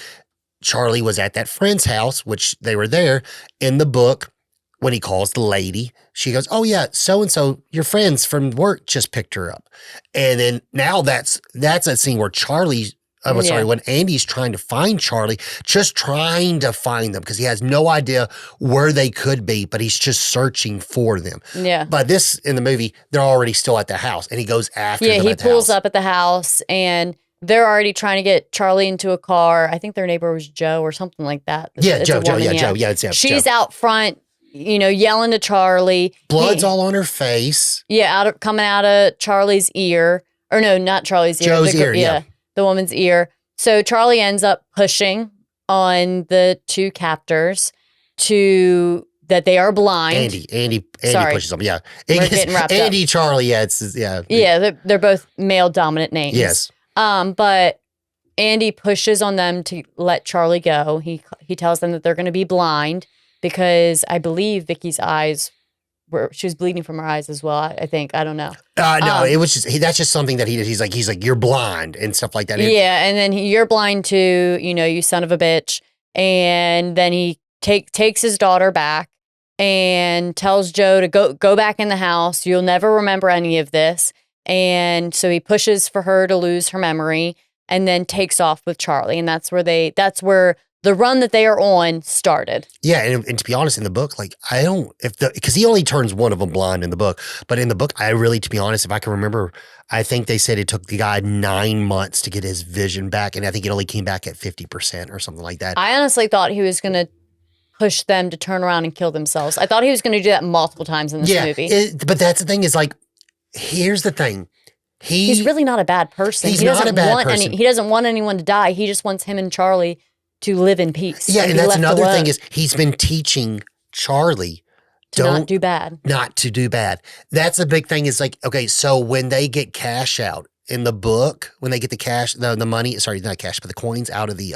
Charlie was at that friend's house, which they were there in the book. When he calls the lady, she goes, "Oh yeah, so-and-so, your friends from work just picked her up." And then now that's a scene where when Andy's trying to find Charlie, just trying to find them, because he has no idea where they could be, but he's just searching for them. Yeah. But in the movie, they're already still at the house, and he goes after them at the house. Yeah, he pulls up at the house, and they're already trying to get Charlie into a car. I think their neighbor was Joe or something like that. Joe. She's Joe. out front, yelling to Charlie. Blood's all on her face. Yeah, coming out of Charlie's ear. Or no, not Charlie's ear. Joe's ear, yeah. The woman's ear. So Charlie ends up pushing on the two captors that they are blind. Andy Sorry. pushes them. Yeah. We're getting wrapped Andy, up. Charlie, yeah. Yeah, they're both male dominant names. Yes. But Andy pushes on them to let Charlie go. He tells them that they're going to be blind, because I believe Vicky's eyes she was bleeding from her eyes as well. I think, I don't know. No, it was that's just something that he did. He's like, you're blind and stuff like that. Yeah. And then you're blind too, you son of a bitch. And then he takes his daughter back and tells Joe to go back in the house. You'll never remember any of this. And so he pushes for her to lose her memory, and then takes off with Charlie. And that's where the run that they are on started. Yeah, and to be honest, in the book, because he only turns one of them blind in the book, but in the book, to be honest, if I can remember, I think they said it took the guy 9 months to get his vision back, and I think it only came back at 50% or something like that. I honestly thought he was going to push them to turn around and kill themselves. I thought he was going to do that multiple times in this movie. But that's the thing is, here's the thing. He's really not a bad person. He doesn't want anyone to die. He just wants him and Charlie to live in peace. Yeah, and that's another thing is he's been teaching Charlie not do bad. Not to do bad. That's a big thing is okay, so when they get cash out in the book, when they get the cash, the money, sorry, not cash, but the coins out of the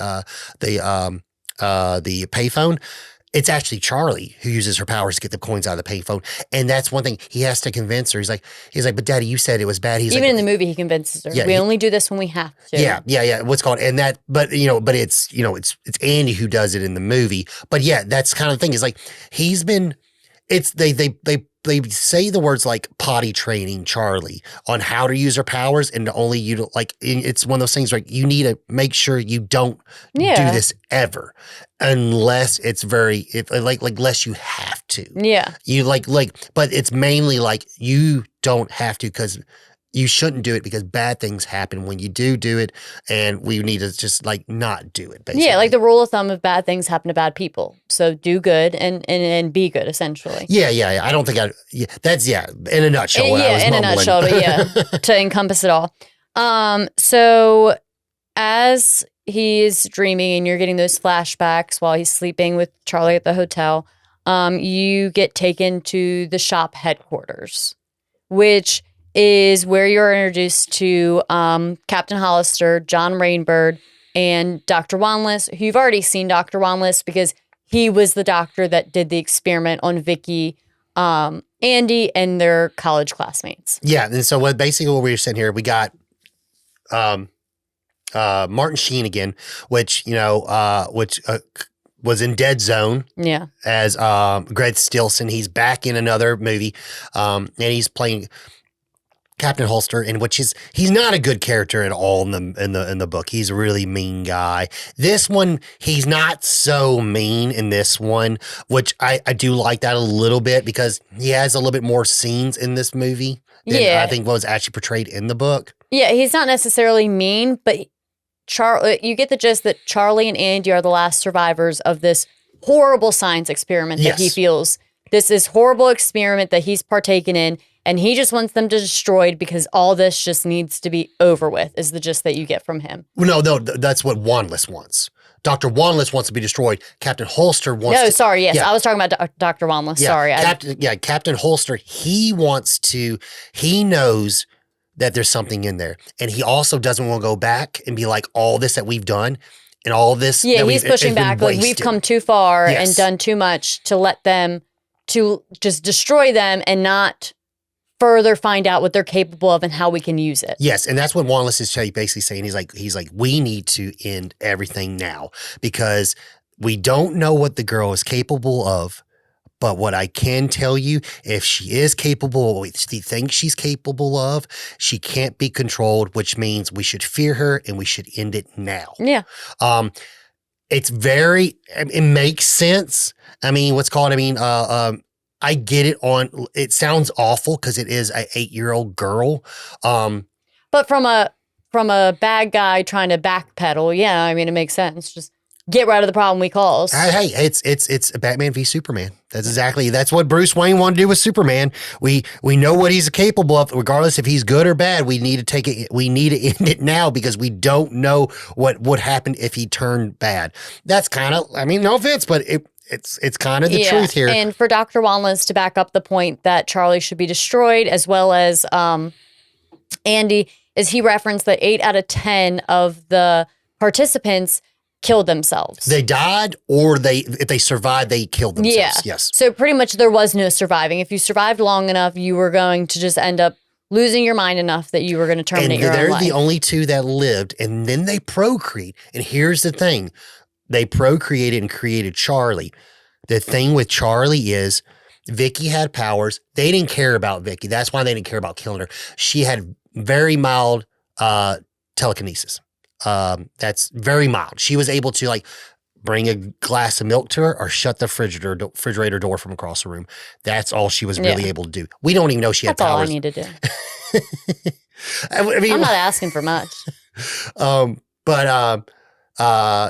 the payphone. It's actually Charlie who uses her powers to get the coins out of the payphone. And that's one thing he has to convince her. He's like, but Daddy, you said it was bad. He's Even like, in the movie, he convinces her. Yeah, we only do this when we have to. Yeah. What's called, and that, but it's Andy who does it in the movie. But yeah, that's kind of the thing is like, they say the words like potty training Charlie on how to use her powers and only it's one of those things like you need to make sure you don't do this ever unless it's unless you have to. Yeah. You but it's mainly like you don't have to because you shouldn't do it because bad things happen when you do it, and we need to just not do it. Basically, yeah, like the rule of thumb of bad things happen to bad people. So do good and be good, essentially. Yeah. I don't think that's in a nutshell. In a nutshell, but to encompass it all. So as he is dreaming and you're getting those flashbacks while he's sleeping with Charlie at the hotel, you get taken to the shop headquarters, which is where you're introduced to Captain Hollister, John Rainbird, and Dr. Wanless, who you've already seen Dr. Wanless because he was the doctor that did the experiment on Vicky, Andy, and their college classmates. Yeah, and so what we're sitting here, we got Martin Sheen again, which was in Dead Zone. Yeah. As Greg Stilson. He's back in another movie, and he's playing Captain Holster, in which he's not a good character at all in the book. He's a really mean guy. This one, he's not so mean in this one, which I do like that a little bit because he has a little bit more scenes in this movie than I think what was actually portrayed in the book. Yeah, he's not necessarily mean, but you get the gist that Charlie and Andy are the last survivors of this horrible science experiment that he feels. This is horrible experiment that he's partaken in. And he just wants them destroyed because all this just needs to be over with, is the gist that you get from him. No, that's what Wanless wants. Dr. Wanless wants to be destroyed. Captain Holster wants to... No, sorry, yes. Yeah. I was talking about Dr. Wanless. Yeah, sorry. Captain Holster, he knows that there's something in there. And he also doesn't want to go back and be like, all this that we've done and all this... Yeah, he's pushing back. Like, we've come too far and done too much to let them... to just destroy them and not... further find out what they're capable of and how we can use it. Yes, and that's what Wanless is basically saying. He's like, we need to end everything now because we don't know what the girl is capable of. But what I can tell you, if she is capable of what she thinks she's capable of, she can't be controlled, which means we should fear her and we should end it now. Yeah. It makes sense. I get it it sounds awful because it is an 8-year-old girl. But from a bad guy trying to backpedal, it makes sense. Just get rid of the problem we cause. Hey, it's Batman v Superman. That's what Bruce Wayne wanted to do with Superman. We know what he's capable of, regardless if he's good or bad. We need to take it. We need to end it now because we don't know what would happen if he turned bad. That's kind of, no offense, but it's kind of the truth here. And for Dr. Wanless to back up the point that Charlie should be destroyed, as well as Andy, is he referenced that 8 out of 10 of the participants killed themselves. They died, or if they survived, they killed themselves. Yeah. Yes. So pretty much there was no surviving. If you survived long enough, you were going to just end up losing your mind enough that you were going to terminate your own life. And they're the only two that lived, and then they procreate. And here's the thing. They procreated and created Charlie. The thing with Charlie is Vicky had powers. They didn't care about Vicky. That's why they didn't care about killing her. She had very mild telekinesis. That's very mild. She was able to bring a glass of milk to her or shut the refrigerator door from across the room. That's all she was really able to do. We don't even know she had powers. That's all I need to do. I'm not asking for much.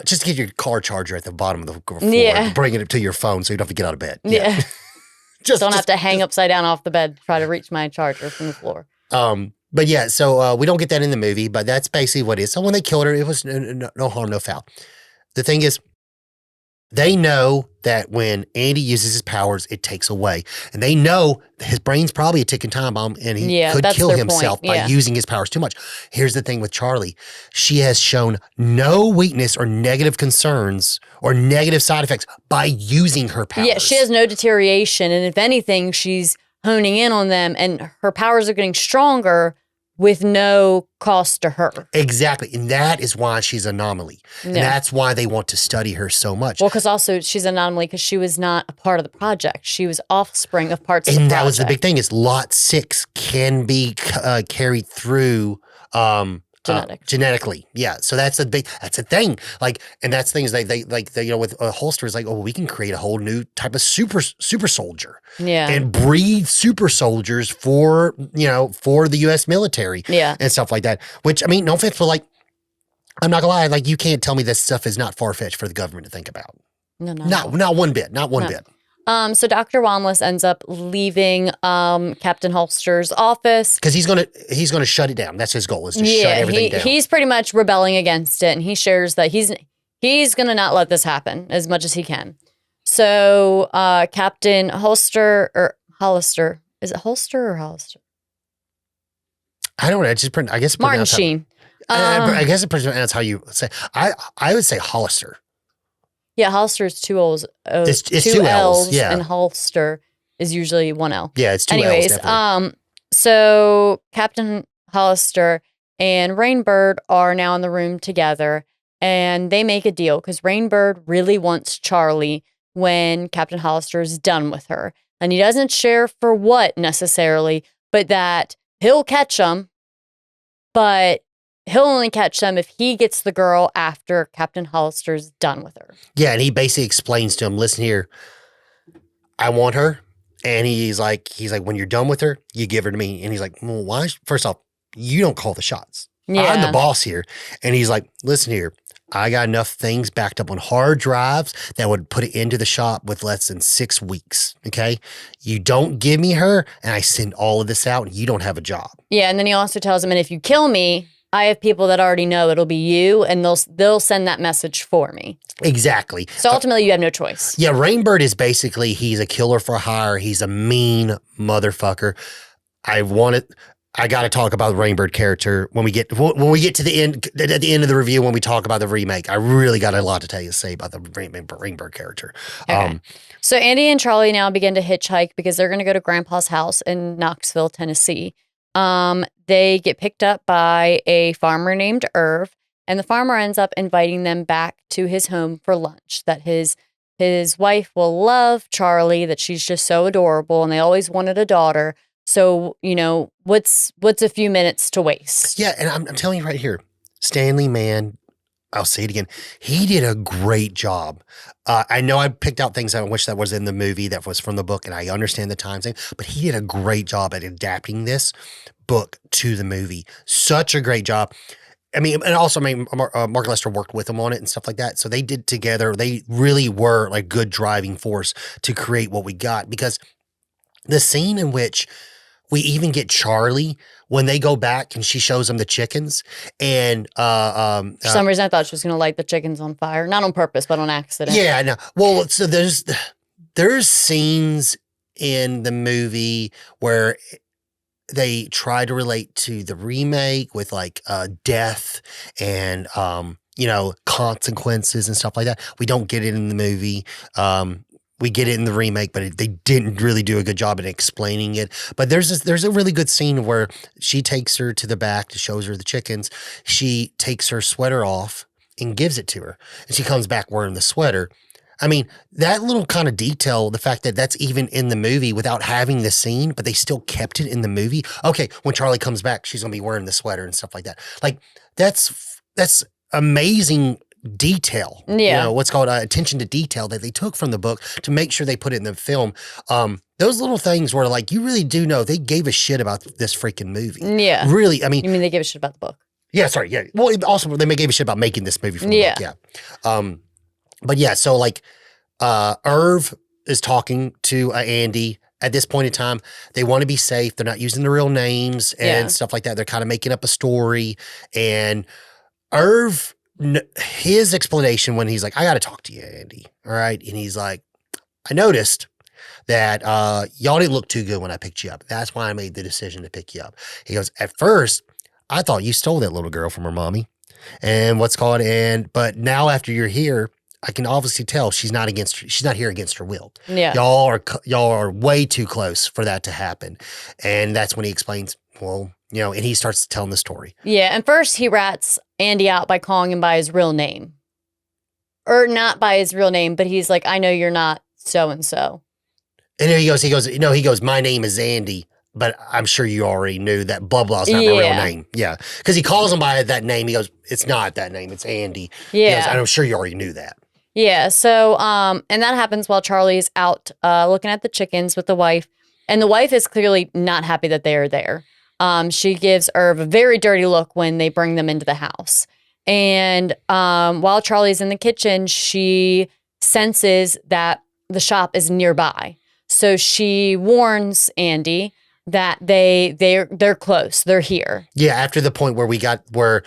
Just get your car charger at the bottom of the floor and bring it to your phone so you don't have to get out of bed. Yeah. Don't have to hang upside down off the bed to try to reach my charger from the floor. But yeah, so we don't get that in the movie, but that's basically what it is. So when they killed her, it was no harm, no foul. The thing is, They know that when Andy uses his powers, it takes away. And they know his brain's probably a ticking time bomb and he could that's kill their himself point. by using his powers too much. Here's the thing with Charlie. She has shown no weakness or negative concerns or negative side effects by using her powers. Yeah, she has no deterioration. And if anything, she's honing in on them and her powers are getting stronger with no cost to her. Exactly. And that is why she's an anomaly. And that's why they want to study her so much. Well, because also she's an anomaly because she was not a part of the project. She was offspring of parts of the project. And that was the big thing is Lot 6 can be carried through genetically. Yeah. So that's a thing. Like, and that's things they with a holster is like, oh, we can create a whole new type of super soldier. Yeah. And breed super soldiers for the US military. Yeah. And stuff like that. Which, I mean, no offense, but like, I'm not gonna lie, like you can't tell me this stuff is not far-fetched for the government to think about. No. Not one bit. Not one bit. So Dr. Wanless ends up leaving Captain Holster's office because he's gonna shut it down. That's his goal, is to shut everything down. He's pretty much rebelling against it, and he shares that he's gonna not let this happen as much as he can. So Captain Holster or Hollister, is it Holster or Hollister? I don't know. I guess Martin Sheen. I guess that's how you say. I would say Hollister. Yeah, Hollister is two L's. It's two L's, yeah. And Holster is usually one L. Yeah, it's two L's. Definitely. So Captain Hollister and Rainbird are now in the room together, and they make a deal because Rainbird really wants Charlie when Captain Hollister is done with her, and he doesn't share for what necessarily, but that he'll catch them, but he'll only catch them if he gets the girl after Captain Hollister's done with her. Yeah, and he basically explains to him, listen here, I want her. And he's like, when you're done with her, you give her to me. And he's like, well, why? First off, you don't call the shots. Yeah. I'm the boss here. And he's like, listen here, I got enough things backed up on hard drives that would put it into the shop with less than 6 weeks. Okay. You don't give me her and I send all of this out and you don't have a job. Yeah. And then he also tells him, and if you kill me, I have people that already know it'll be you, and they'll send that message for me. Exactly. So ultimately, you have no choice. Yeah, Rainbird is basically, he's a killer for hire. He's a mean motherfucker. I got to talk about the Rainbird character when we get to the end, at the end of the review, when we talk about the remake. I really got a lot to say about the Rainbird character. Okay. So Andy and Charlie now begin to hitchhike because they're going to go to Grandpa's house in Knoxville, Tennessee. They get picked up by a farmer named Irv, and the farmer ends up inviting them back to his home for lunch, that his wife will love Charlie, that she's just so adorable, and they always wanted a daughter. So, what's a few minutes to waste? Yeah, and I'm telling you right here, Stanley, man, I'll say it again. He did a great job. I know I picked out things I wish that was in the movie that was from the book, and I understand the time thing, but he did a great job at adapting this book to the movie. Such a great job. I mean, and also, Mark Lester worked with him on it and stuff like that. So they did together. They really were like good driving force to create what we got, because the scene in which we even get Charlie when they go back and she shows them the chickens, and for some reason I thought she was going to light the chickens on fire, not on purpose, but on accident. Yeah, I know. Well, so there's scenes in the movie where they try to relate to the remake with like death and consequences and stuff like that. We don't get it in the movie. We get it in the remake, but they didn't really do a good job at explaining it. But there's a really good scene where she takes her to the back, shows her the chickens. She takes her sweater off and gives it to her, and she comes back wearing the sweater. I mean, that little kind of detail, the fact that that's even in the movie without having the scene, but they still kept it in the movie. Okay, when Charlie comes back, she's going to be wearing the sweater and stuff like that. Like, that's amazing detail. Yeah. What's called attention to detail that they took from the book to make sure they put it in the film. Those little things were like, you really do know they gave a shit about this freaking movie. Yeah. Really, I mean. You mean they gave a shit about the book? Yeah, sorry, yeah. Well, also, they gave a shit about making this movie from the book, yeah. But yeah, so like Irv is talking to Andy. At this point in time, they want to be safe. They're not using the real names and stuff like that. They're kind of making up a story. And Irv his explanation when he's like, I got to talk to you, Andy. All right. And he's like, I noticed that y'all didn't look too good when I picked you up. That's why I made the decision to pick you up. He goes, at first, I thought you stole that little girl from her mommy. And but now after you're here, I can obviously tell she's not here against her will. Yeah. Y'all are way too close for that to happen. And that's when he explains, well, and he starts telling the story. Yeah. And first he rats Andy out by calling him by his real name. Or not by his real name, but he's like, I know you're not so-and-so. And then he goes, my name is Andy, but I'm sure you already knew that blah, blah's not my real name. Yeah. Because he calls him by that name. He goes, it's not that name. It's Andy. Yeah. Goes, I'm sure you already knew that. Yeah. So, and that happens while Charlie's out looking at the chickens with the wife. And the wife is clearly not happy that they are there. She gives Irv a very dirty look when they bring them into the house. And while Charlie's in the kitchen, she senses that the shop is nearby. So she warns Andy that they're close. They're here. Yeah, after the point where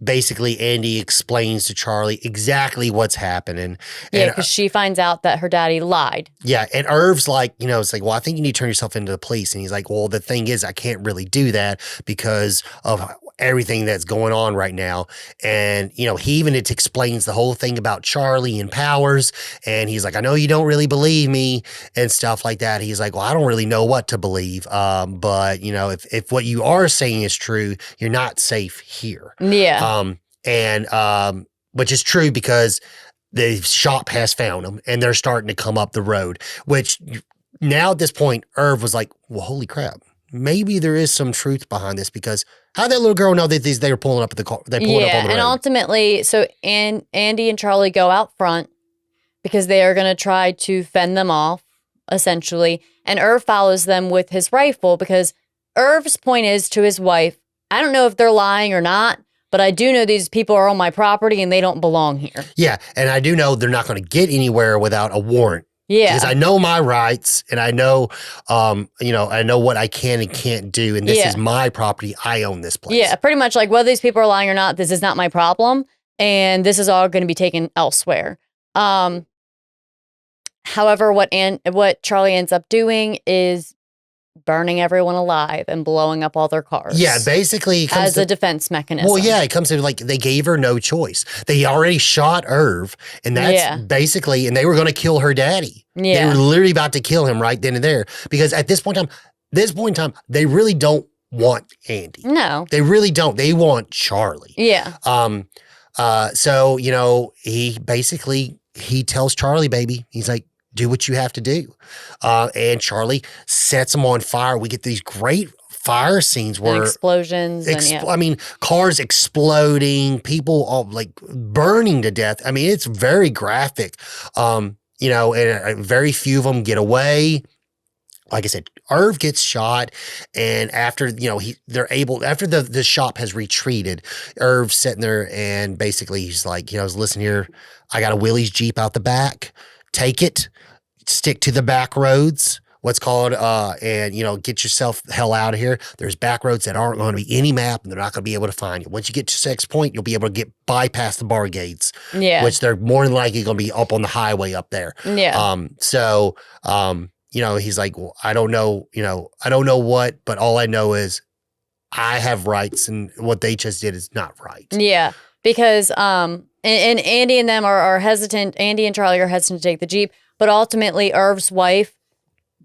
basically Andy explains to Charlie exactly what's happening. Yeah, because she finds out that her daddy lied. Yeah, and Irv's like, it's like, well, I think you need to turn yourself into the police. And he's like, well, the thing is, I can't really do that because of everything that's going on right now. And, it explains the whole thing about Charlie and powers. And he's like, I know you don't really believe me and stuff like that. He's like, well, I don't really know what to believe. But, if what you are saying is true, you're not safe here. Yeah. Which is true because the shop has found them and they're starting to come up the road, which now at this point, Irv was like, well, holy crap. Maybe there is some truth behind this because how'd that little girl know that they were pulling up the car? They're pulling up on the road. And ultimately, so Andy and Charlie go out front because they are going to try to fend them off, essentially. And Irv follows them with his rifle because Irv's point is to his wife, I don't know if they're lying or not, but I do know these people are on my property and they don't belong here. Yeah, and I do know they're not going to get anywhere without a warrant. Yeah. Because I know my rights and I know, I know what I can and can't do. And this is my property. I own this place. Yeah, pretty much like whether these people are lying or not, this is not my problem. And this is all going to be taken elsewhere. However, what Charlie ends up doing is burning everyone alive and blowing up all their cars. Yeah, basically. As a defense mechanism. Well, yeah, it comes to like they gave her no choice. They already shot Irv, and that's basically, and they were going to kill her daddy. Yeah. They were literally about to kill him right then and there because at this point in time, they really don't want Andy. No. They really don't. They want Charlie. Yeah. So, he tells Charlie, baby, he's like, do what you have to do. And Charlie sets them on fire. We get these great fire scenes where explosions. Cars exploding, people all like burning to death. I mean, it's very graphic. And very few of them get away. Like I said, Irv gets shot, and after after the shop has retreated, Irv's sitting there and basically he's like, listen here, I got a Willys Jeep out the back. Take it, stick to the back roads, and get yourself the hell out of here. There's back roads that aren't going to be any map and they're not going to be able to find you. Once you get to Sex Point, you'll be able to bypass the bar gates, which they're more than likely going to be up on the highway up there. Yeah. He's like, well, I don't know what, but all I know is I have rights and what they just did is not right. Yeah. Because, and Andy and them are hesitant. Andy and Charlie are hesitant to take the Jeep, but ultimately Irv's wife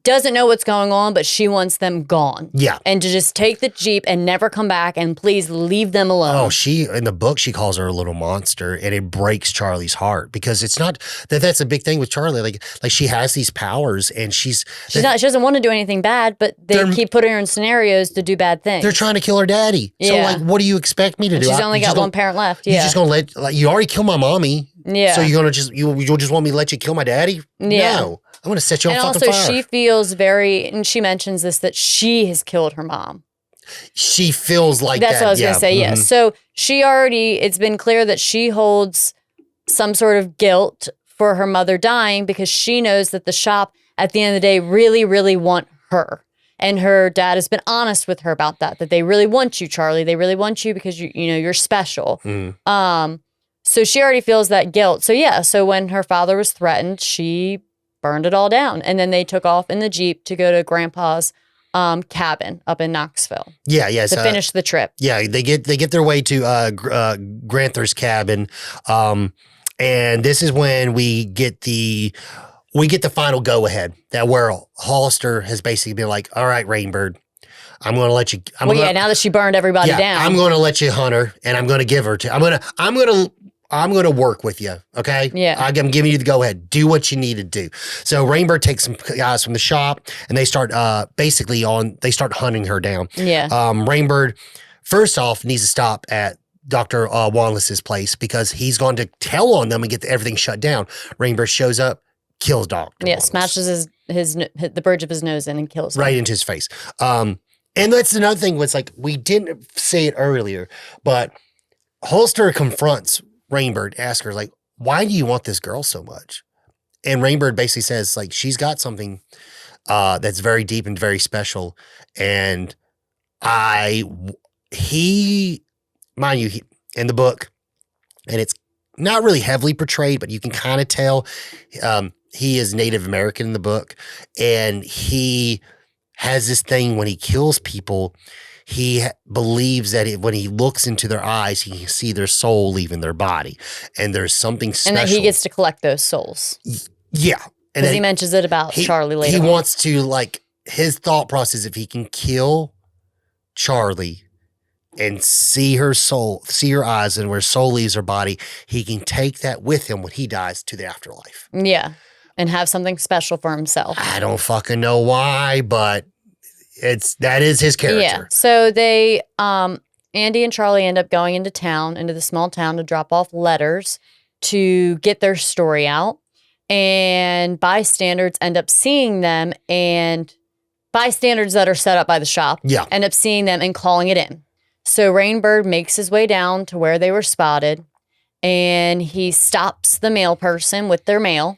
doesn't know what's going on, but she wants them gone. Yeah. And to just take the Jeep and never come back and please leave them alone. Oh, in the book, she calls her a little monster and it breaks Charlie's heart because it's not that's a big thing with Charlie. Like she has these powers and she doesn't want to do anything bad, but they keep putting her in scenarios to do bad things. They're trying to kill her daddy. Yeah. So what do you expect me to do? She's only got one parent left. Yeah. You're just going to you already killed my mommy. Yeah. So you're going to you'll just want me to let you kill my daddy? Yeah. No. I'm going to set you on fucking fire. fire. And also she feels and she mentions this, that she has killed her mom. She feels like That's that. what I was going to say, yes. So it's been clear that she holds some sort of guilt for her mother dying because she knows that the shop at the end of the day really, really want her. And her dad has been honest with her about that they really want you, Charlie. They really want you because you're special. So she already feels that guilt. So yeah, so when her father was threatened, she burned it all down. And then they took off in the Jeep to go to Grandpa's cabin up in Knoxville. Yeah, to finish the trip. Yeah, they get their way to Granther's cabin. And this is when we get the final go ahead that where Hollister has basically been like, all right, Rainbird, I'm going to let you. Now that she burned everybody down, I'm going to let you hunt her, and I'm going to give her to. I'm going to work with you. Okay. Yeah. I'm giving you the go ahead. Do what you need to do. So Rainbird takes some guys from the shop, and they start they start hunting her down. Yeah. Rainbird, first off, needs to stop at Dr. Wanless's place because he's going to tell on them and get everything shut down. Rainbird shows up, kills Dr. Yeah, Wanless. smashes the bridge of his nose in and kills him. Right into his face. And that's another thing was like, we didn't say it earlier, but Hollister confronts Rainbird, asks her like, why do you want this girl so much? And Rainbird basically says like, she's got something that's very deep and very special. And he, in the book, and it's not really heavily portrayed, but you can kind of tell he is Native American in the book. And he has this thing when he kills people, he believes that when he looks into their eyes, he can see their soul leaving their body. And there's something special. And that he gets to collect those souls. Yeah. And because he mentions it about Charlie later. He wants to, like, his thought process, if he can kill Charlie and see her soul, see her eyes, and where soul leaves her body, he can take that with him when he dies to the afterlife. Yeah. And have something special for himself. I don't fucking know why, but that is his character. Yeah. So they, Andy and Charlie end up going into the small town to drop off letters to get their story out. And bystanders end up seeing them, and bystanders that are set up by the shop end up seeing them and calling it in. So Rainbird makes his way down to where they were spotted, and he stops the mail person with their mail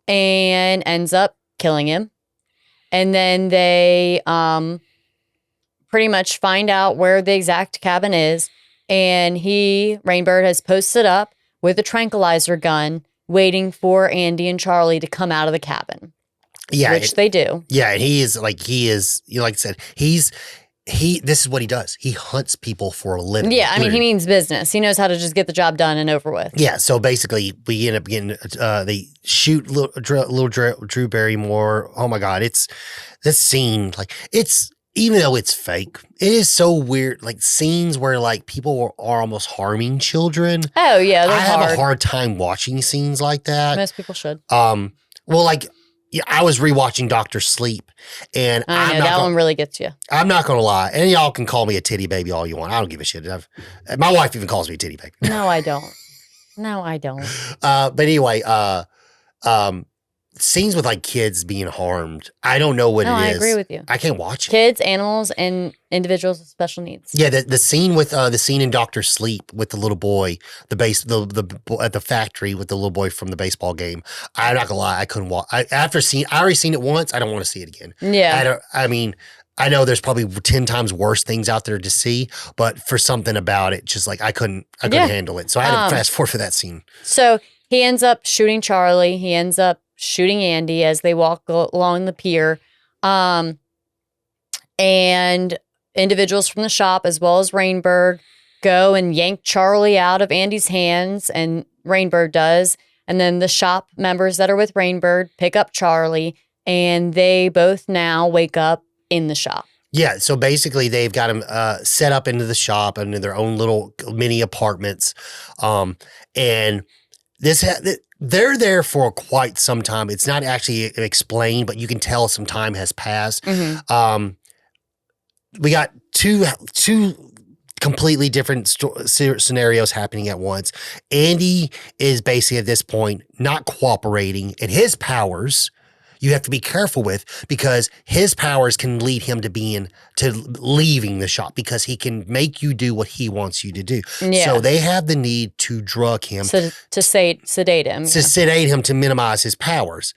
and ends up killing him. And then they pretty much find out where the exact cabin is. And Rainbird, has posted up with a tranquilizer gun waiting for Andy and Charlie to come out of the cabin. Yeah. Which they do. Yeah. And he is, like I said, this is what he does. He hunts people for a living. Yeah, I mean, he means business. He knows how to just get the job done and over with. Yeah, so basically, we end up getting, they shoot little Drew Barrymore. Oh my God, it's this scene, like, it's, even though it's fake, it is so weird. Like, scenes where, like, people are almost harming children. Oh, yeah, I have a hard time watching scenes like that. Most people should. Well, like, yeah, I was rewatching Dr. Sleep, and I know that one really gets you. I'm not gonna lie, and y'all can call me a titty baby all you want. I don't give a shit. My wife even calls me a titty baby. No, I don't. No, I don't. But anyway, scenes with like kids being harmed, I don't know what it is. I agree with you. I can't watch it. Kids, animals, and individuals with special needs. Yeah, the scene with the scene in Dr. Sleep with the little boy, at the factory with the little boy from the baseball game. I'm not gonna lie, I couldn't watch. I already seen it once. I don't want to see it again. Yeah. I know there's probably 10 times worse things out there to see, but for something about it, just like I couldn't handle it. So I had to fast forward for that scene. So he ends up shooting Charlie. He ends up shooting Andy as they walk along the pier. And individuals from the shop, as well as Rainbird, go and yank Charlie out of Andy's hands, and Rainbird does. And then the shop members that are with Rainbird pick up Charlie, and they both now wake up in the shop. Yeah, so basically they've got him set up into the shop and in their own little mini apartments. And they're there for quite some time. It's not actually explained, but you can tell some time has passed. Mm-hmm. We got two completely different scenarios happening at once. Andy is basically at this point not cooperating, and his powers you have to be careful with, because his powers can lead him to leaving the shop, because he can make you do what he wants you to do. Yeah. So they have the need to drug him. To sedate him. To sedate him to minimize his powers.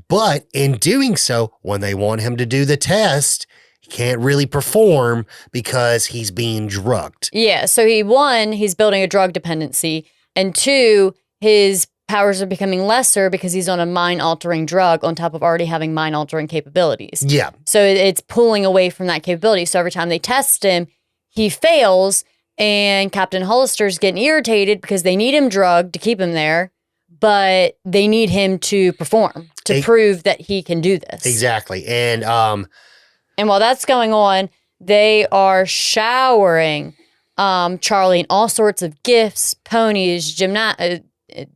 But in doing so, when they want him to do the test, he can't really perform because he's being drugged. Yeah. So he's building a drug dependency. And 2, his powers are becoming lesser because he's on a mind-altering drug on top of already having mind-altering capabilities. Yeah. So it's pulling away from that capability. So every time they test him, he fails, and Captain Hollister's getting irritated because they need him drugged to keep him there, but they need him to perform, to prove that he can do this. Exactly. And while that's going on, they are showering Charlie in all sorts of gifts, ponies,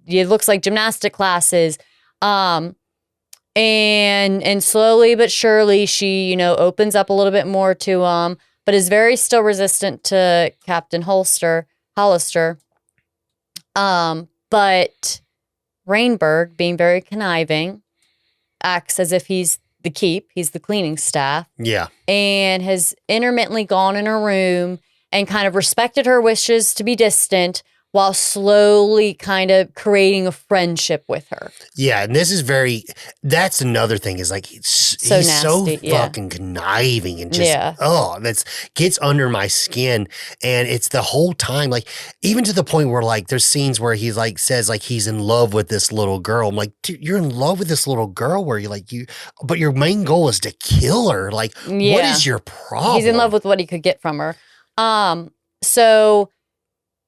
it looks like gymnastic classes. And slowly but surely she, opens up a little bit more to him, but is very still resistant to Captain Hollister. But Rainbird, being very conniving, acts as if he's the cleaning staff. Yeah. And has intermittently gone in her room and kind of respected her wishes to be distant while slowly kind of creating a friendship with her. Yeah, and this is that's another thing is like he's so fucking conniving and just, that gets under my skin. And it's the whole time, like, even to the point where like there's scenes where he's like says like he's in love with this little girl. I'm like, dude, you're in love with this little girl where but your main goal is to kill her. Like, what is your problem? He's in love with what he could get from her.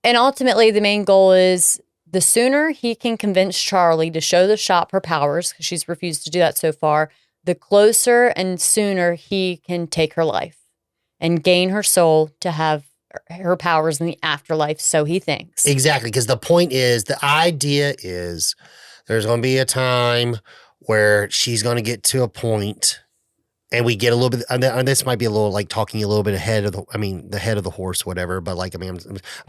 And ultimately, the main goal is the sooner he can convince Charlie to show the shop her powers, because she's refused to do that so far, the closer and sooner he can take her life and gain her soul to have her powers in the afterlife, so he thinks. Exactly, because the idea is there's going to be a time where she's going to get to a point. And we get a little bit, and this might be a little like talking a little bit ahead of the head of the horse, whatever. But like, I'm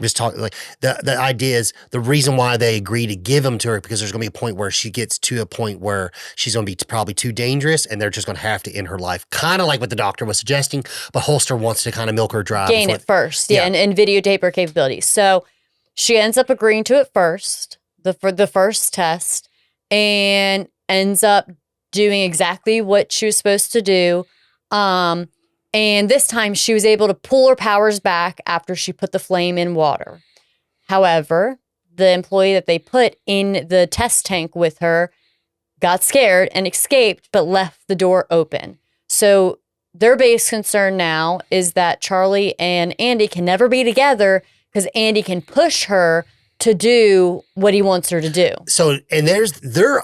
just talking like the idea is the reason why they agree to give him to her because there's going to be a point where she gets to a point where she's going to be probably too dangerous and they're just going to have to end her life. Kind of like what the doctor was suggesting, but Holster wants to kind of milk her dry. Gain it first. Yeah. And videotape her capabilities. So she ends up agreeing to it first, for the first test, and ends up doing exactly what she was supposed to do. And this time she was able to pull her powers back after she put the flame in water. However, the employee that they put in the test tank with her got scared and escaped, but left the door open. So their base concern now is that Charlie and Andy can never be together because Andy can push her to do what he wants her to do. So, and there's their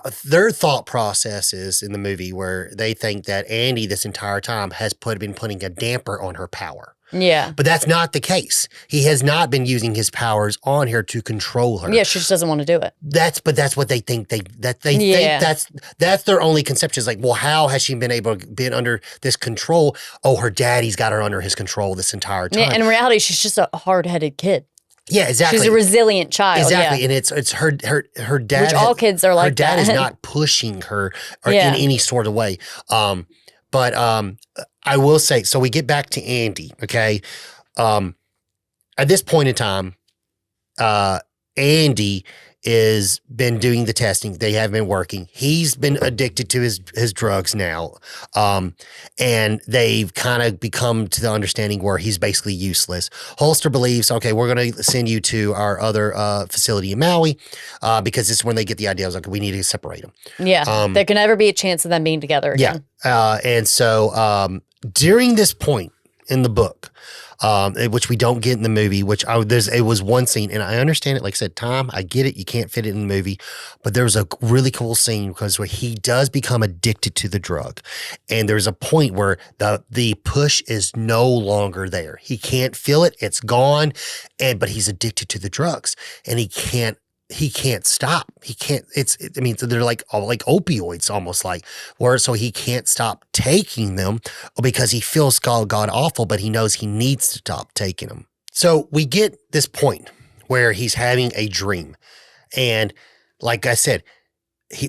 thought processes in the movie where they think that Andy this entire time has been putting a damper on her power. Yeah. But that's not the case. He has not been using his powers on her to control her. Yeah, she just doesn't want to do it. That's what they think think that's their only conception is like, well, how has she been under this control? Oh, her daddy's got her under his control this entire time. Yeah, in reality, she's just a hard-headed kid. Yeah, exactly. She's a resilient child. Exactly, yeah. And it's her dad. Which all kids are like that. Her dad is not pushing her in any sort of way. But I will say, so we get back to Andy. Okay, at this point in time, Andy is been doing the testing. They have been working. He's been addicted to his drugs now. And they've kind of become to the understanding where he's basically useless. Holster believes, okay, we're going to send you to our other facility in Maui because this is when they get the idea. I was like, we need to separate them. Yeah. There can never be a chance of them being together again. Yeah. And so during this point in the book, which we don't get in the movie, it was one scene, and I understand it. Like I said, Tom, I get it. You can't fit it in the movie, but there's a really cool scene because where he does become addicted to the drug, and there's a point where the push is no longer there. He can't feel it; it's gone, but he's addicted to the drugs, and he can't stop. He can't, so they're like opioids almost like, so he can't stop taking them because he feels God awful, but he knows he needs to stop taking them. So we get this point where he's having a dream. And like I said,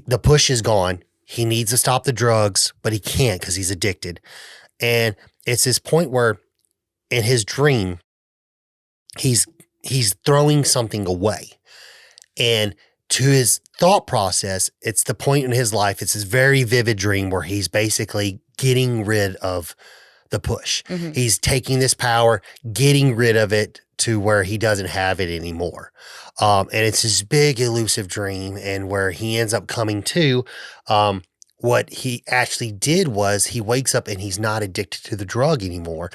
the push is gone. He needs to stop the drugs, but he can't because he's addicted. And it's this point where in his dream, he's throwing something away. And to his thought process, it's the point in his life, it's his very vivid dream where he's basically getting rid of the push. Mm-hmm. He's taking this power, getting rid of it, to where he doesn't have it anymore. And it's this big elusive dream, and where he ends up coming to, what he actually did was he wakes up and he's not addicted to the drug anymore.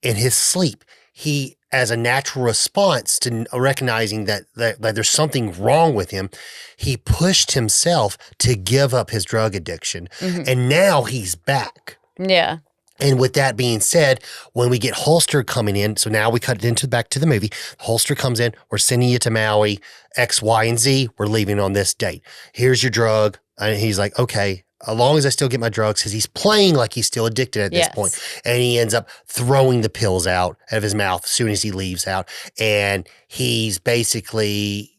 In his sleep, he, as a natural response to recognizing that there's something wrong with him, he pushed himself to give up his drug addiction. And now he's back. Yeah. And with that being said, when we get Holster coming in, so now we cut it back to the movie. Holster comes in, we're sending you to Maui, X, Y, and Z. We're leaving on this date. Here's your drug. And he's like, okay, as long as I still get my drugs, because he's playing like he's still addicted at this point. And he ends up throwing the pills out of his mouth as soon as he leaves out. And he's basically,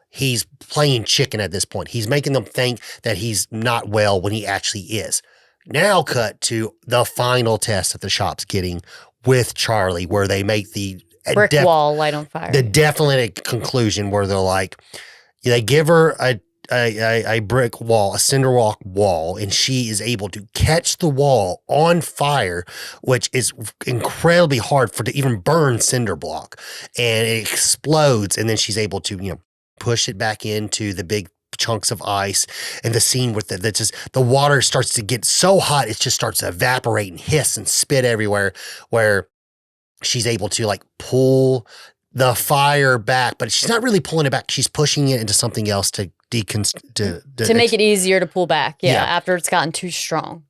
he's playing chicken at this point. He's making them think that he's not well when he actually is. Now cut to the final test that the shop's getting with Charlie, where they make the brick wall light on fire. The definite conclusion where they're like, they give her a brick wall, a cinder block wall, and she is able to catch the wall on fire, which is incredibly hard to even burn cinder block. And it explodes, and then she's able to, push it back into the big chunks of ice, and the scene with the water starts to get so hot, it just starts to evaporate and hiss and spit everywhere, where she's able to pull the fire back, but she's not really pulling it back. She's pushing it into something else to make it easier to pull back. Yeah. After it's gotten too strong.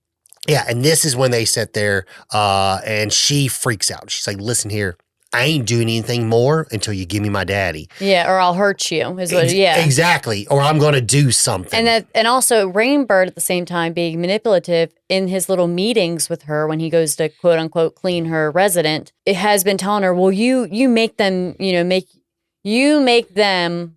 Yeah. And this is when they sit there, and she freaks out. She's like, listen here, I ain't doing anything more until you give me my daddy. Yeah, or I'll hurt you. Exactly. Or I'm going to do something. And also Rainbird at the same time being manipulative in his little meetings with her when he goes to quote unquote clean her resident. It has been telling her, well, you make them, you make them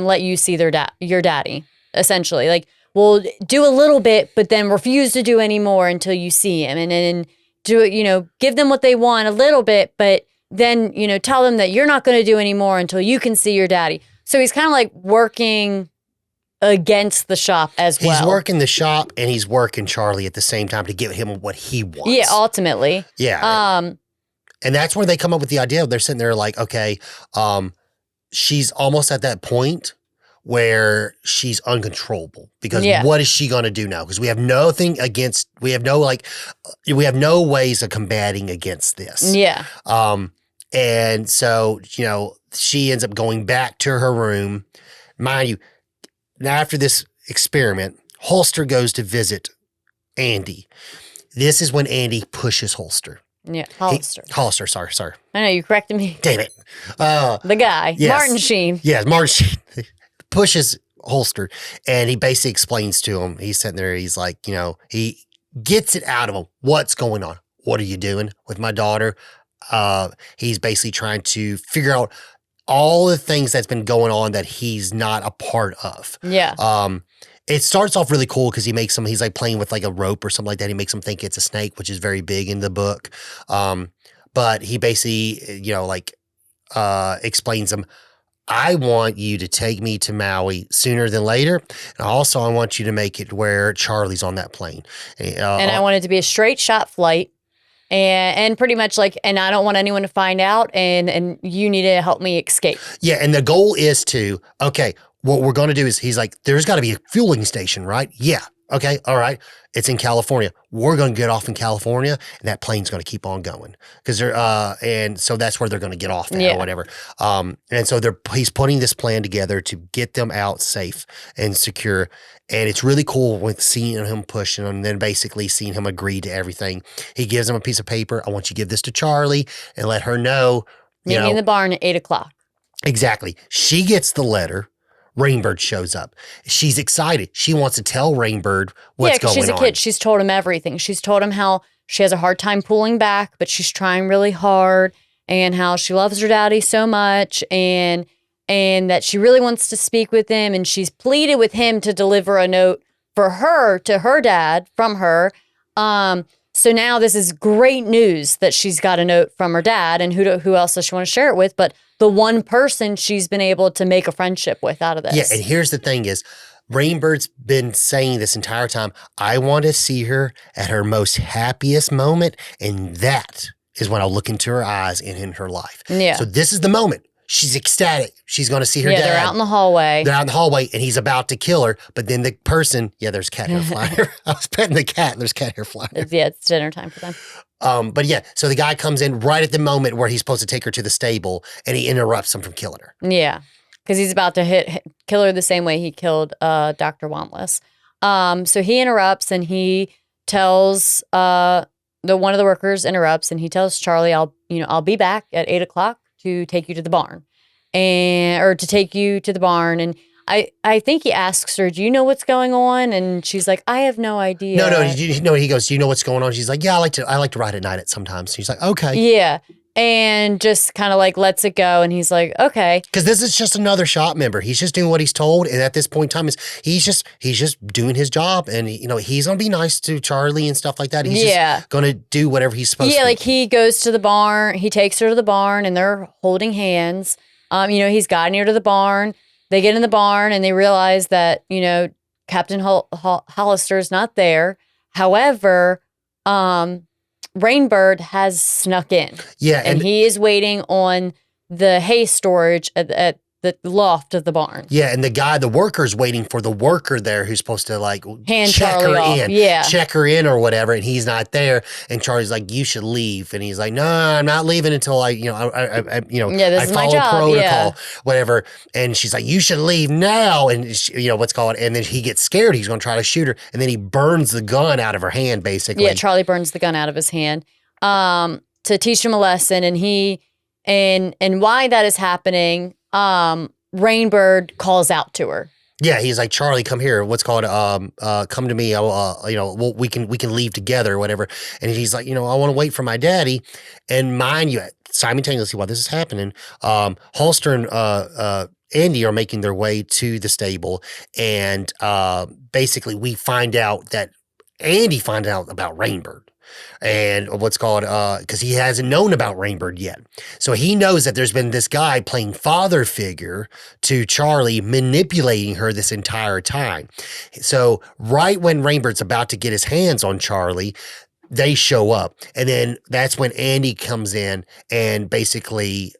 let you see your daddy, essentially. Well, do a little bit, but then refuse to do any more until you see him. And then do it, give them what they want a little bit, but then, tell them that you're not going to do any more until you can see your daddy. So he's kind of working against the shop as well. He's working the shop and he's working Charlie at the same time to give him what he wants. Yeah, ultimately. Yeah. And that's where they come up with the idea. They're sitting there like, okay, she's almost at that point where she's uncontrollable, because what is she going to do now? Because we have no ways of combating against this. Yeah. And so, she ends up going back to her room. Mind you, now after this experiment, Holster goes to visit Andy. This is when Andy pushes Holster. Yeah, Hollister. Sorry. I know, you corrected me. Damn it. The guy, yes. Martin Sheen. Yes, Martin Sheen pushes Holster, and he basically explains to him. He's sitting there, he's like, he gets it out of him. What's going on? What are you doing with my daughter? He's basically trying to figure out all the things that's been going on that he's not a part of. Yeah. It starts off really cool because he's like playing with like a rope or something like that. He makes him think it's a snake, which is very big in the book. But he basically, explains them, I want you to take me to Maui sooner than later. And also, I want you to make it where Charlie's on that plane. And I want it to be a straight shot flight. And pretty much and I don't want anyone to find out. And you need to help me escape. Yeah. And the goal is what we're going to do is, he's like, there's got to be a fueling station, right? Yeah. Okay. All right. It's in California. We're going to get off in California, and that plane's going to keep on going because and so that's where they're going to get off or whatever. And so he's putting this plan together to get them out safe and secure. And it's really cool with seeing him pushing them and then basically seeing him agree to everything. He gives him a piece of paper. I want you to give this to Charlie and let her know. Meet me in the barn at 8:00. Exactly. She gets the letter. Rainbird shows up. She's excited. She wants to tell Rainbird what's going on. Yeah, she's a kid. She's told him everything. She's told him how she has a hard time pulling back, but she's trying really hard, and how she loves her daddy so much, and that she really wants to speak with him, and she's pleaded with him to deliver a note for her to her dad from her. So now this is great news that she's got a note from her dad, and who else does she want to share it with? But the one person she's been able to make a friendship with out of this. Yeah, and here's the thing is, Rainbird's been saying this entire time, I want to see her at her most happiest moment, and that is when I'll look into her eyes and in her life. Yeah. So this is the moment. She's ecstatic. She's going to see her dad. They're out in the hallway. They're out in the hallway, and he's about to kill her. But then the person, there's cat hair flying. I was petting the cat, and there's cat hair flying. It's dinner time for them. But yeah, so the guy comes in right at the moment where he's supposed to take her to the stable, and he interrupts him from killing her. Yeah, because he's about to kill her the same way he killed Dr. Wantless. So he interrupts, and he tells one of the workers interrupts, and he tells Charlie, I'll be back at 8:00 to take you to the barn, or to take you to the barn. And I think he asks her, do you know what's going on? And she's like, I have no idea. No, he goes, do you know what's going on? She's like, yeah, I like to ride at night sometimes. She's like, okay. Yeah. And just kind of like lets it go. And he's like, okay. Because this is just another shop member. He's just doing what he's told. And at this point in time, he's just doing his job. And, he's going to be nice to Charlie and stuff like that. He's just going to do whatever he's supposed to. Yeah, like he goes to the barn. He takes her to the barn, and they're holding hands. He's guiding her to the barn. They get in the barn, and they realize that, Captain Hollister's not there. However, Rainbird has snuck in. Yeah. And he is waiting on the hay storage at the loft of the barn. Yeah, and the worker's waiting for the worker there who's supposed to hand check Charlie her off. in. Yeah. Check her in or whatever, and he's not there. And Charlie's like, you should leave. And he's like, no, I'm not leaving until I this is my follow job. protocol, whatever. And she's like, you should leave now. And and then he gets scared. He's going to try to shoot her. And then he burns the gun out of her hand, basically. Yeah, Charlie burns the gun out of his hand to teach him a lesson. And why that is happening, Rainbird calls out to her. Yeah, he's like, Charlie, come here. What's called, come to me. We can leave together or whatever. And he's like, I want to wait for my daddy. And mind you, simultaneously while this is happening, Holster and Andy are making their way to the stable. And basically we find out that Andy finds out about Rainbird. And because he hasn't known about Rainbird yet. So he knows that there's been this guy playing father figure to Charlie, manipulating her this entire time. So right when Rainbird's about to get his hands on Charlie, they show up. And then that's when Andy comes in and basically,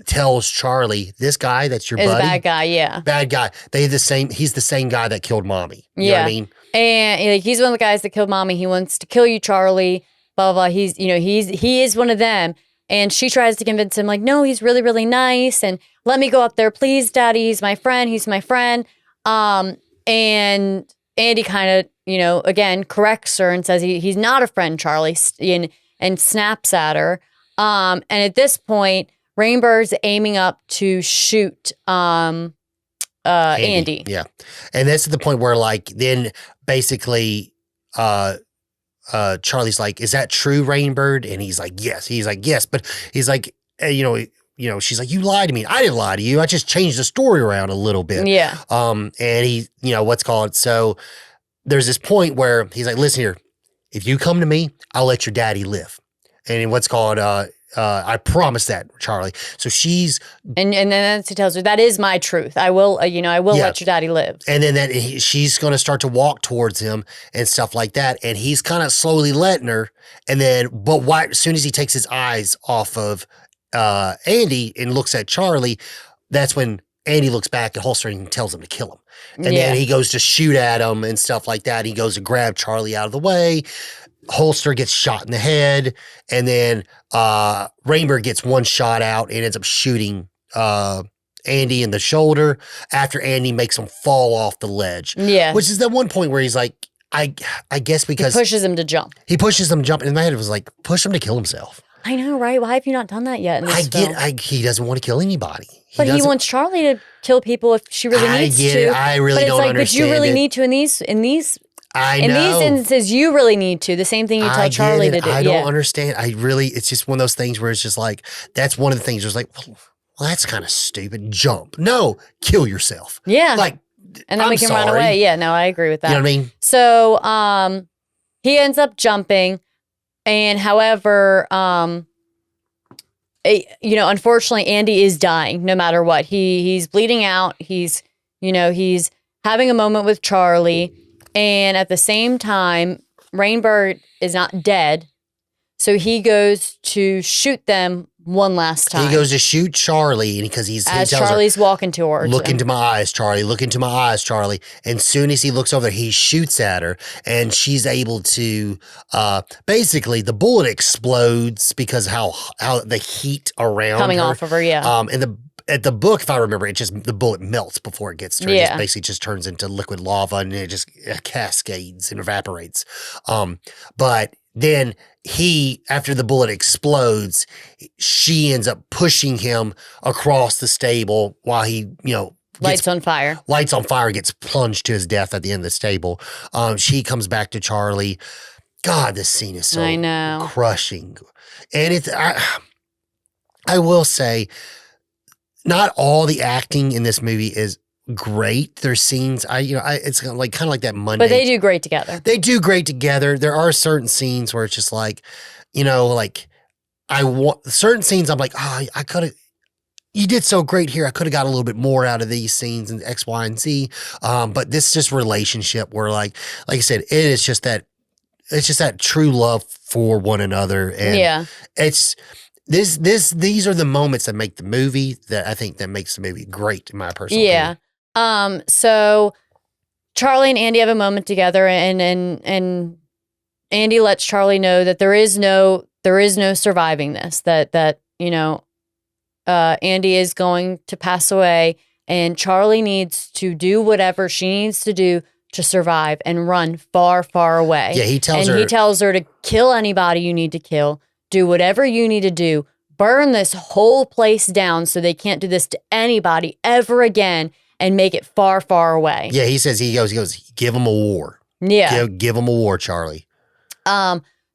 tells Charlie, this guy that's your buddy. Is a bad guy, yeah. Bad guy. He's the same guy that killed Mommy. You know what I mean? And he's one of the guys that killed Mommy. He wants to kill you, Charlie. Blah blah blah. He is one of them. And she tries to convince him, like, no, he's really, really nice. And let me go up there, please, Daddy. He's my friend. He's my friend. And Andy kind of, again, corrects her and says he's not a friend, Charlie, and snaps at her. And at this point, Rainbird's aiming up to shoot Andy. Yeah. And that's the point where then basically Charlie's like, is that true, Rainbird? And he's like, yes. He's like, yes. But he's like, she's like, you lied to me. I didn't lie to you. I just changed the story around a little bit. Yeah. And he, so there's this point where he's like, listen here, if you come to me, I'll let your daddy live. And I promise that, Charlie. So she's and then he tells her, that is my truth. I will, let your daddy live. And then she's going to start to walk towards him and stuff like that. And he's kind of slowly letting her. And then, as soon as he takes his eyes off of Andy and looks at Charlie, that's when Andy looks back at Holster and tells him to kill him. And then he goes to shoot at him and stuff like that. He goes to grab Charlie out of the way. Holster gets shot in the head, and then Rainbird gets one shot out and ends up shooting Andy in the shoulder after Andy makes him fall off the ledge. Yeah. Which is that one point where he's like, I guess because... He pushes him to jump. He pushes him to jump, and my head was like, push him to kill himself. I know, right? Why have you not done that yet in this film? He doesn't want to kill anybody. But he wants Charlie to kill people if she really needs to. I get it. I really don't understand but you really need to in these I know. In these instances, you really need to. The same thing you tell Charlie to do. I don't understand. It's just one of those things where it's just like, that's one of the things where it's like, well, that's kind of stupid. Jump. No, kill yourself. Yeah. And then I'm we can sorry. run away. Yeah, no, I agree with that. You know what I mean? So, he ends up jumping, and however, unfortunately, Andy is dying no matter what. He's bleeding out. He's having a moment with Charlie. And at the same time, Rainbird is not dead. So he goes to shoot them one last time. He goes to shoot Charlie because he tells Charlie's her, walking towards look him. into my eyes, Charlie. Look into my eyes, Charlie. And soon as he looks over there, he shoots at her, and she's able to basically the bullet explodes because how the heat around coming her. off of her, yeah. And at the book, if I remember, the bullet melts before it gets to her. Yeah. It basically just turns into liquid lava, and it just cascades and evaporates. But then after the bullet explodes, she ends up pushing him across the stable while he, lights on fire, gets plunged to his death at the end of the stable. She comes back to Charlie. God, this scene is so crushing. And I will say, not all the acting in this movie is great. There's scenes it's kind of like that Monday. But they do great together. They do great together. There are certain scenes where it's just like, I want certain scenes. I'm like, I could have. You did so great here. I could have got a little bit more out of these scenes and X, Y, and Z. But this just relationship where like I said, it's just that true love for one another. And it's these are the moments that make the movie that makes the movie great in my personal opinion. So Charlie and Andy have a moment together, and Andy lets Charlie know that there is no surviving this, that Andy is going to pass away, and Charlie needs to do whatever she needs to do to survive and run far, far away. Yeah, he tells her to kill anybody you need to kill, do whatever you need to do, burn this whole place down so they can't do this to anybody ever again, and make it far, far away. Yeah, he goes, give them a war. Yeah. Give them a war, Charlie.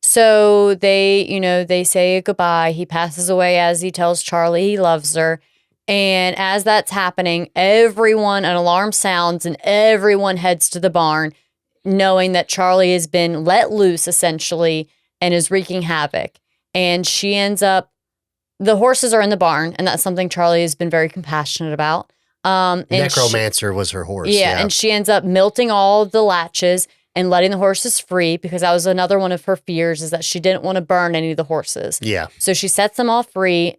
So they say goodbye. He passes away as he tells Charlie he loves her. And as that's happening, an alarm sounds and everyone heads to the barn, knowing that Charlie has been let loose essentially and is wreaking havoc. And she ends up, the horses are in the barn, and that's something Charlie has been very compassionate about. Necromancer was her horse. Yeah, and she ends up milting all the latches and letting the horses free, because that was another one of her fears, is that she didn't want to burn any of the horses. Yeah. So she sets them all free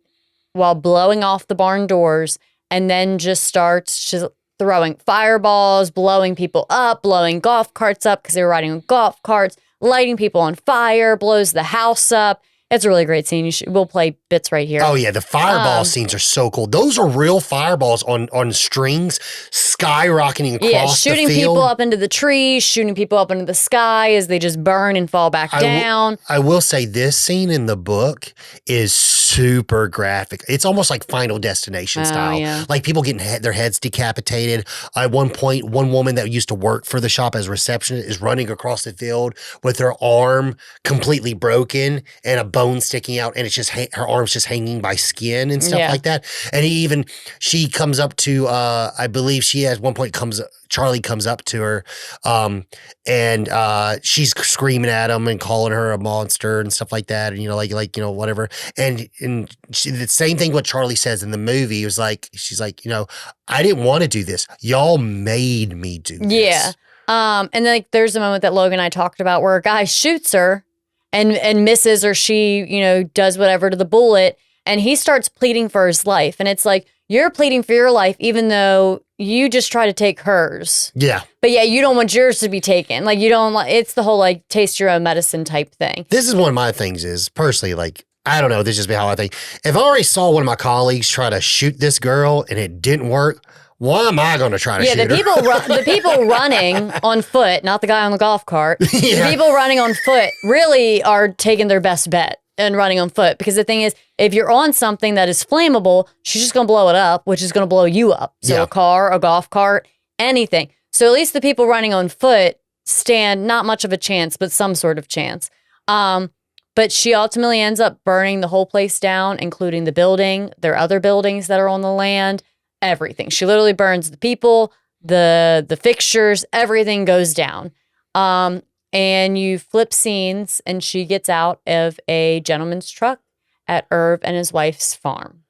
while blowing off the barn doors, and then just starts throwing fireballs, blowing people up, blowing golf carts up because they were riding on golf carts, lighting people on fire, blows the house up. It's a really great scene. We'll play bits right here. Oh, yeah. The fireball scenes are so cool. Those are real fireballs on strings skyrocketing across the field. Yeah, shooting people up into the trees, shooting people up into the sky as they just burn and fall back down. I will say this scene in the book is super graphic. It's almost like Final Destination style. Yeah. Like people getting their heads decapitated. At one point, one woman that used to work for the shop as a receptionist is running across the field with her arm completely broken and a bone sticking out, and it's just her arm's just hanging by skin and stuff like that. And she comes up to I believe she at one point Charlie comes up to her and she's screaming at him and calling her a monster and stuff like that, and whatever. And the same thing what Charlie says in the movie was like, she's like, I didn't want to do this, y'all made me do this. Yeah. And then there's a moment that Logan and I talked about where a guy shoots her and misses, or she, does whatever to the bullet, and he starts pleading for his life. And it's like, you're pleading for your life even though you just try to take hers. Yeah. But yeah, you don't want yours to be taken. Like, you don't it's the whole like taste your own medicine type thing. This is one of my things is personally, like, I don't know, this is just how I think. If I already saw one of my colleagues try to shoot this girl and it didn't work, why am I going to try to shoot her? The people running on foot, not the guy on the golf cart, the people running on foot really are taking their best bet and running on foot. Because the thing is, if you're on something that is flammable, she's just going to blow it up, which is going to blow you up. So a car, a golf cart, anything. So at least the people running on foot stand not much of a chance, but some sort of chance. But she ultimately ends up burning the whole place down, including the building, their other buildings that are on the land. Everything. She literally burns the people, the fixtures, everything goes down. And you flip scenes and she gets out of a gentleman's truck at Irv and his wife's farm.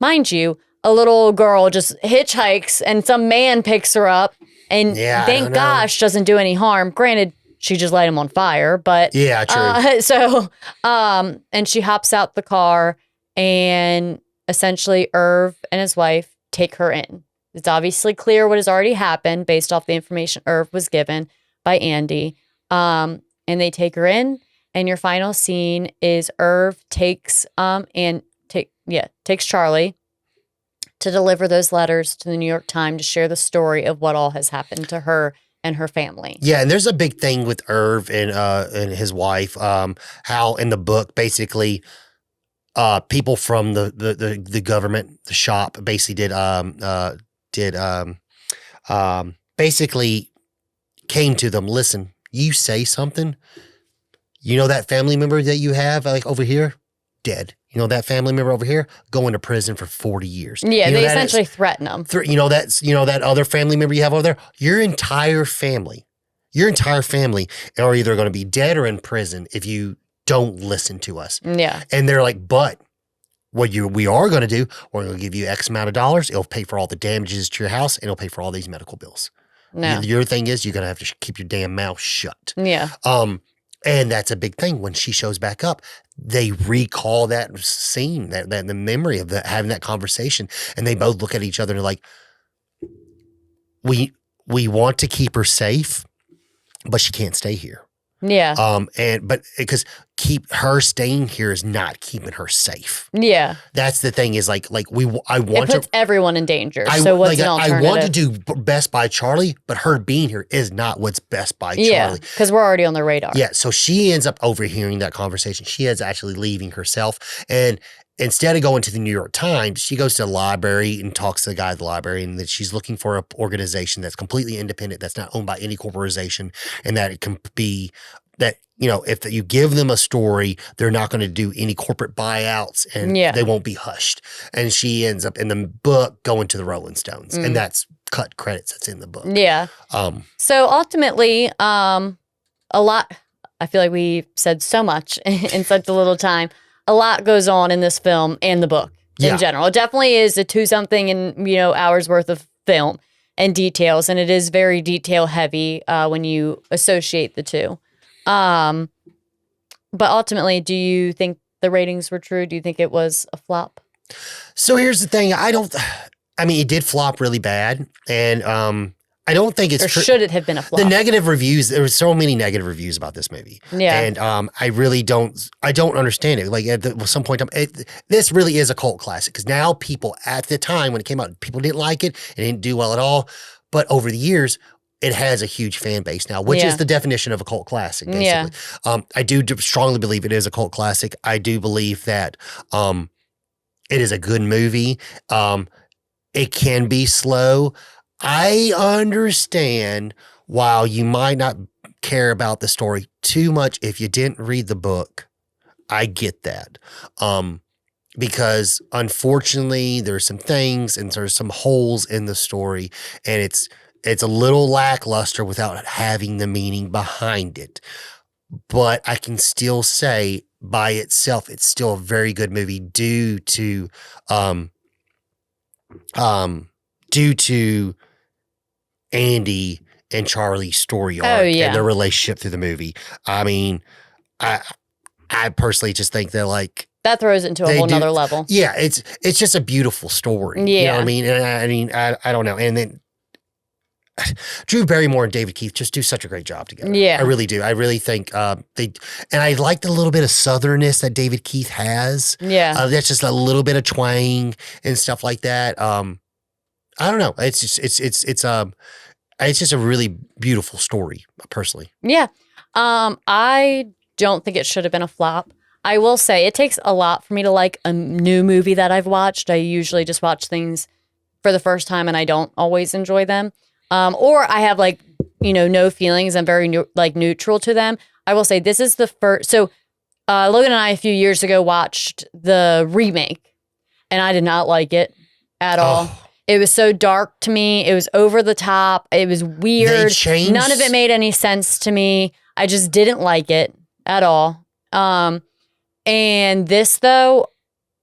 Mind you, a little girl just hitchhikes and some man picks her up and thank gosh doesn't do any harm. Granted, she just light him on fire. But Yeah, true. And she hops out the car, and essentially Irv and his wife take her in. It's obviously clear what has already happened based off the information Irv was given by Andy. And they take her in, and your final scene is Irv takes Charlie to deliver those letters to the New York Times to share the story of what all has happened to her and her family. Yeah, and there's a big thing with Irv and his wife, how in the book basically people from the government, the shop, basically basically came to them. Listen, you say something, you know that family member that you have like over here, dead. You know that family member over here going to prison for 40 years. Yeah, you know they essentially threaten them. That other family member you have over there, your entire family are either going to be dead or in prison if you don't listen to us. Yeah. And they're like, but we are going to do, we're going to give you X amount of dollars. It'll pay for all the damages to your house, and it'll pay for all these medical bills. No. Your thing is you're going to have to keep your damn mouth shut. Yeah. And that's a big thing. When she shows back up, they recall that scene, that the memory of having that conversation, and they both look at each other and are like, we want to keep her safe, but she can't stay here. Yeah. But because her staying here is not keeping her safe. Yeah. That's the thing is I want it puts everyone in danger. So what's an alternative? I want to do best by Charlie, but her being here is not what's best by Charlie. Yeah, because we're already on the radar. Yeah. So she ends up overhearing that conversation. She is actually leaving herself, and instead of going to the New York Times, she goes to the library and talks to the guy at the library, and that she's looking for an organization that's completely independent, that's not owned by any corporation, and that it can be that, if you give them a story, they're not going to do any corporate buyouts, and they won't be hushed. And she ends up in the book going to the Rolling Stones, and that's cut credits that's in the book. Yeah. So ultimately, a lot, I feel like we said so much in such a little time. A lot goes on in this film and the book in general. It definitely is a 2-something in, hours worth of film and details. And it is very detail heavy when you associate the two. But ultimately, do you think the ratings were true? Do you think it was a flop? So here's the thing. It did flop really bad. And I don't think it's true. Or should it have been a flop? The negative reviews, there were so many negative reviews about this movie. Yeah. And I don't understand it. Like at some point, this really is a cult classic, because now people at the time when it came out, people didn't like it. It didn't do well at all. But over the years, it has a huge fan base now, which is the definition of a cult classic, basically. Yeah. I do strongly believe it is a cult classic. I do believe that it is a good movie. It can be slow. I understand while you might not care about the story too much if you didn't read the book. I get that. Because unfortunately there's some things and there's some holes in the story, and it's a little lackluster without having the meaning behind it. But I can still say by itself, it's still a very good movie due to Andy and Charlie's story arc and their relationship through the movie. I mean, I personally just think that that throws it into a whole nother level. Yeah, it's just a beautiful story. Yeah. You know what I mean? And I don't know. And then Drew Barrymore and David Keith just do such a great job together. Yeah. I really do. I really think and I like the little bit of southernness that David Keith has. Yeah. That's just a little bit of twang and stuff like that. I don't know. It's just a really beautiful story, personally. Yeah. I don't think it should have been a flop. I will say it takes a lot for me to like a new movie that I've watched. I usually just watch things for the first time, and I don't always enjoy them. Or I have no feelings. I'm very neutral to them. I will say this is the first. So Logan and I a few years ago watched the remake, and I did not like it at all. It was so dark to me. It was over the top. It was weird. None of it made any sense to me. I just didn't like it at all. And this though,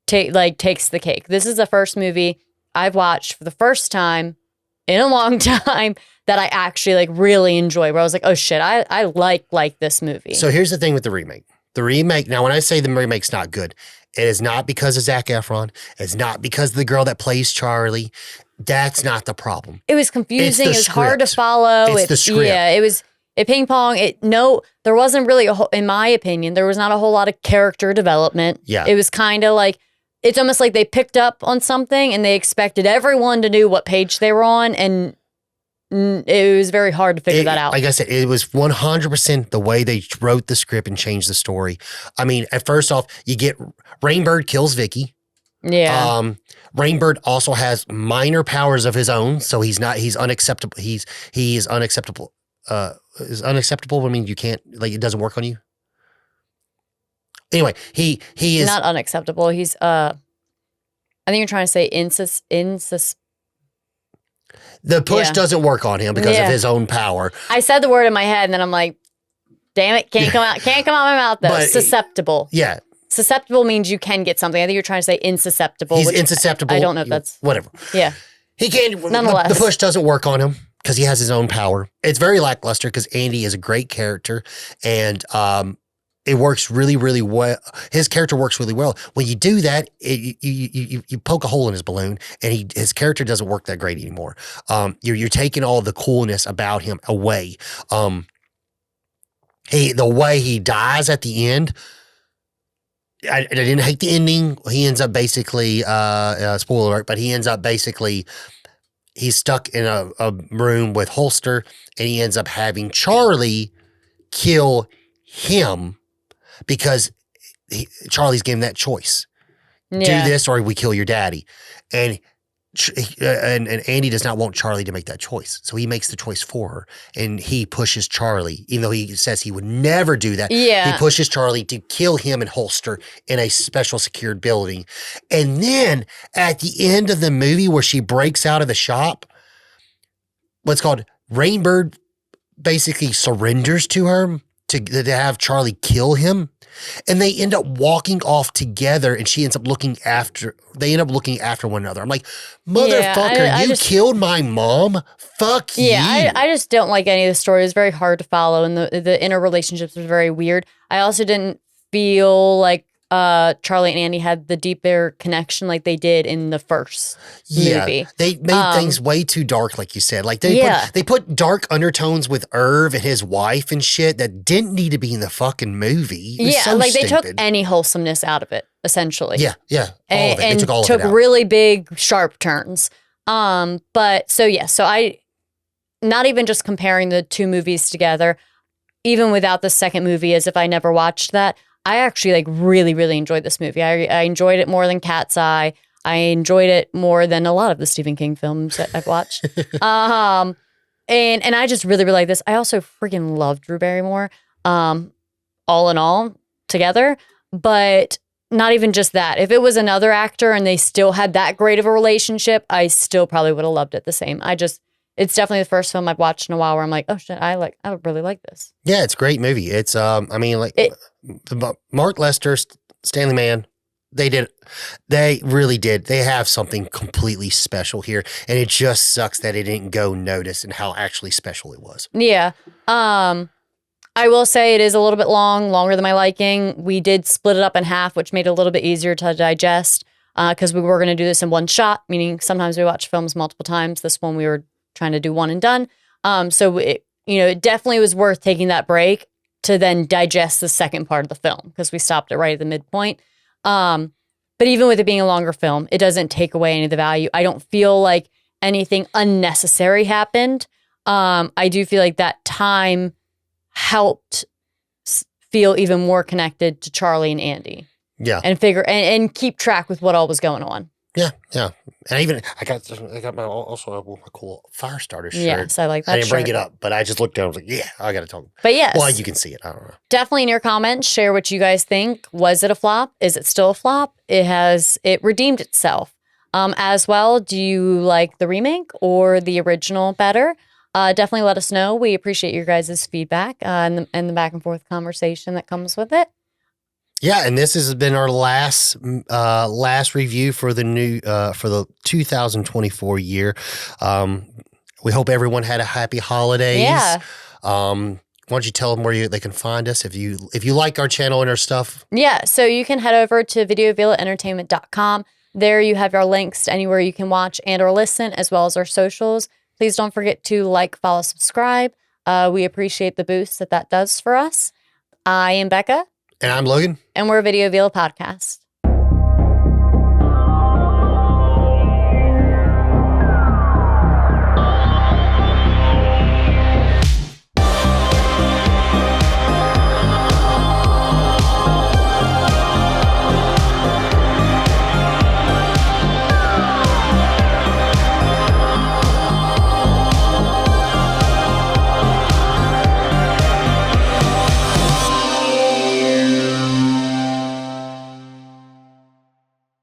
takes the cake. This is the first movie I've watched for the first time in a long time that I actually like really enjoy, where I was like, oh shit, I like this movie. So here's the thing with the remake. The remake, now when I say the remake's not good, it is not because of Zac Efron. It's not because of the girl that plays Charlie. That's not the problem. It was confusing. It was hard to follow. It's the script. Yeah, it was ping pong. There wasn't really in my opinion, there was not a whole lot of character development. Yeah. It was kind of like, it's almost like they picked up on something and they expected everyone to know what page they were on, and it was very hard to figure that out. Like I said, it was 100% the way they wrote the script and changed the story. I mean, at first off, you get Rainbird kills Vicky. Yeah. Rainbird also has minor powers of his own, so he's unacceptable. He is unacceptable. Is unacceptable. I mean, you can't, like, it doesn't work on you. Anyway, he is not unacceptable. He's I think you're trying to say the push doesn't work on him because of his own power. I said the word in my head and then I'm like, damn it, can't come out my mouth though. But, susceptible. Yeah. Susceptible means you can get something. I think you're trying to say insusceptible. He's insusceptible. I don't know if that's whatever. Yeah. He can't. Nonetheless, the push doesn't work on him because he has his own power. It's very lackluster because Andy is a great character, and it works really, really well. His character works really well. When you do that, you poke a hole in his balloon, and his character doesn't work that great anymore. You're taking all the coolness about him away. The way he dies at the end. I didn't hate the ending. He ends up basically, spoiler alert, but he ends up basically, he's stuck in a room with Holster, and he ends up having Charlie kill him because Charlie's given that choice. Yeah. Do this or we kill your daddy. And Andy does not want Charlie to make that choice. So he makes the choice for her. And he pushes Charlie, even though he says he would never do that. Yeah. He pushes Charlie to kill him and Holster in a special secured building. And then at the end of the movie where she breaks out of the shop, what's called Rainbird basically surrenders to her to have Charlie kill him. And they end up walking off together, and they end up looking after one another. I'm like, motherfucker, you killed my mom? Fuck you. Yeah, I just don't like any of the story. It was very hard to follow, and the inner relationships were very weird. I also didn't feel like Charlie and Andy had the deeper connection like they did in the first movie. They made things way too dark, like you said. Like they put dark undertones with Irv and his wife and shit that didn't need to be in the fucking movie. It was so like stupid. they took any wholesomeness out of it, essentially. Yeah, all of it. They took all of it out. Took really big, sharp turns. But so I, not even just comparing the two movies together, even without the second movie, as if I never watched that, I actually like really, really enjoyed this movie. I enjoyed it more than Cat's Eye. I enjoyed it more than a lot of the Stephen King films that I've watched. And I just really, really like this. I also freaking love Drew Barrymore, all in all, together. But not even just that. If it was another actor and they still had that great of a relationship, I still probably would have loved it the same. It's definitely the first film I've watched in a while where I'm like, oh shit, I really like this. Yeah, it's a great movie. It's Mark Lester, Stanley Mann, they really did. They have something completely special here, and it just sucks that it didn't go noticed and how actually special it was. Yeah. I will say it is a little bit longer than my liking. We did split it up in half, which made it a little bit easier to digest because we were going to do this in one shot, meaning sometimes we watch films multiple times. This one we were trying to do one and done. So it definitely was worth taking that break to then digest the second part of the film because we stopped it right at the midpoint. But even with it being a longer film, it doesn't take away any of the value. I don't feel like anything unnecessary happened. I do feel like that time helped feel even more connected to Charlie and Andy. Yeah. And and keep track with what all was going on. Yeah. And even I got my cool Firestarter shirt. Yes, I like that. I didn't bring it up, but I just looked down. I was like, yeah, I got to talk. But yes. Well, you can see it. I don't know. Definitely in your comments, share what you guys think. Was it a flop? Is it still a flop? It redeemed itself. As well, do you like the remake or the original better? Definitely let us know. We appreciate your guys' feedback and the back and forth conversation that comes with it. Yeah, and this has been our last review for the 2024 year. We hope everyone had a happy holidays. Yeah. Why don't you tell them where they can find us if you like our channel and our stuff? Yeah, so you can head over to videovillaentertainment.com. There you have our links to anywhere you can watch and or listen, as well as our socials. Please don't forget to like, follow, subscribe. We appreciate the boost that does for us. I am Becca. And I'm Logan. And we're a Video Villa podcast.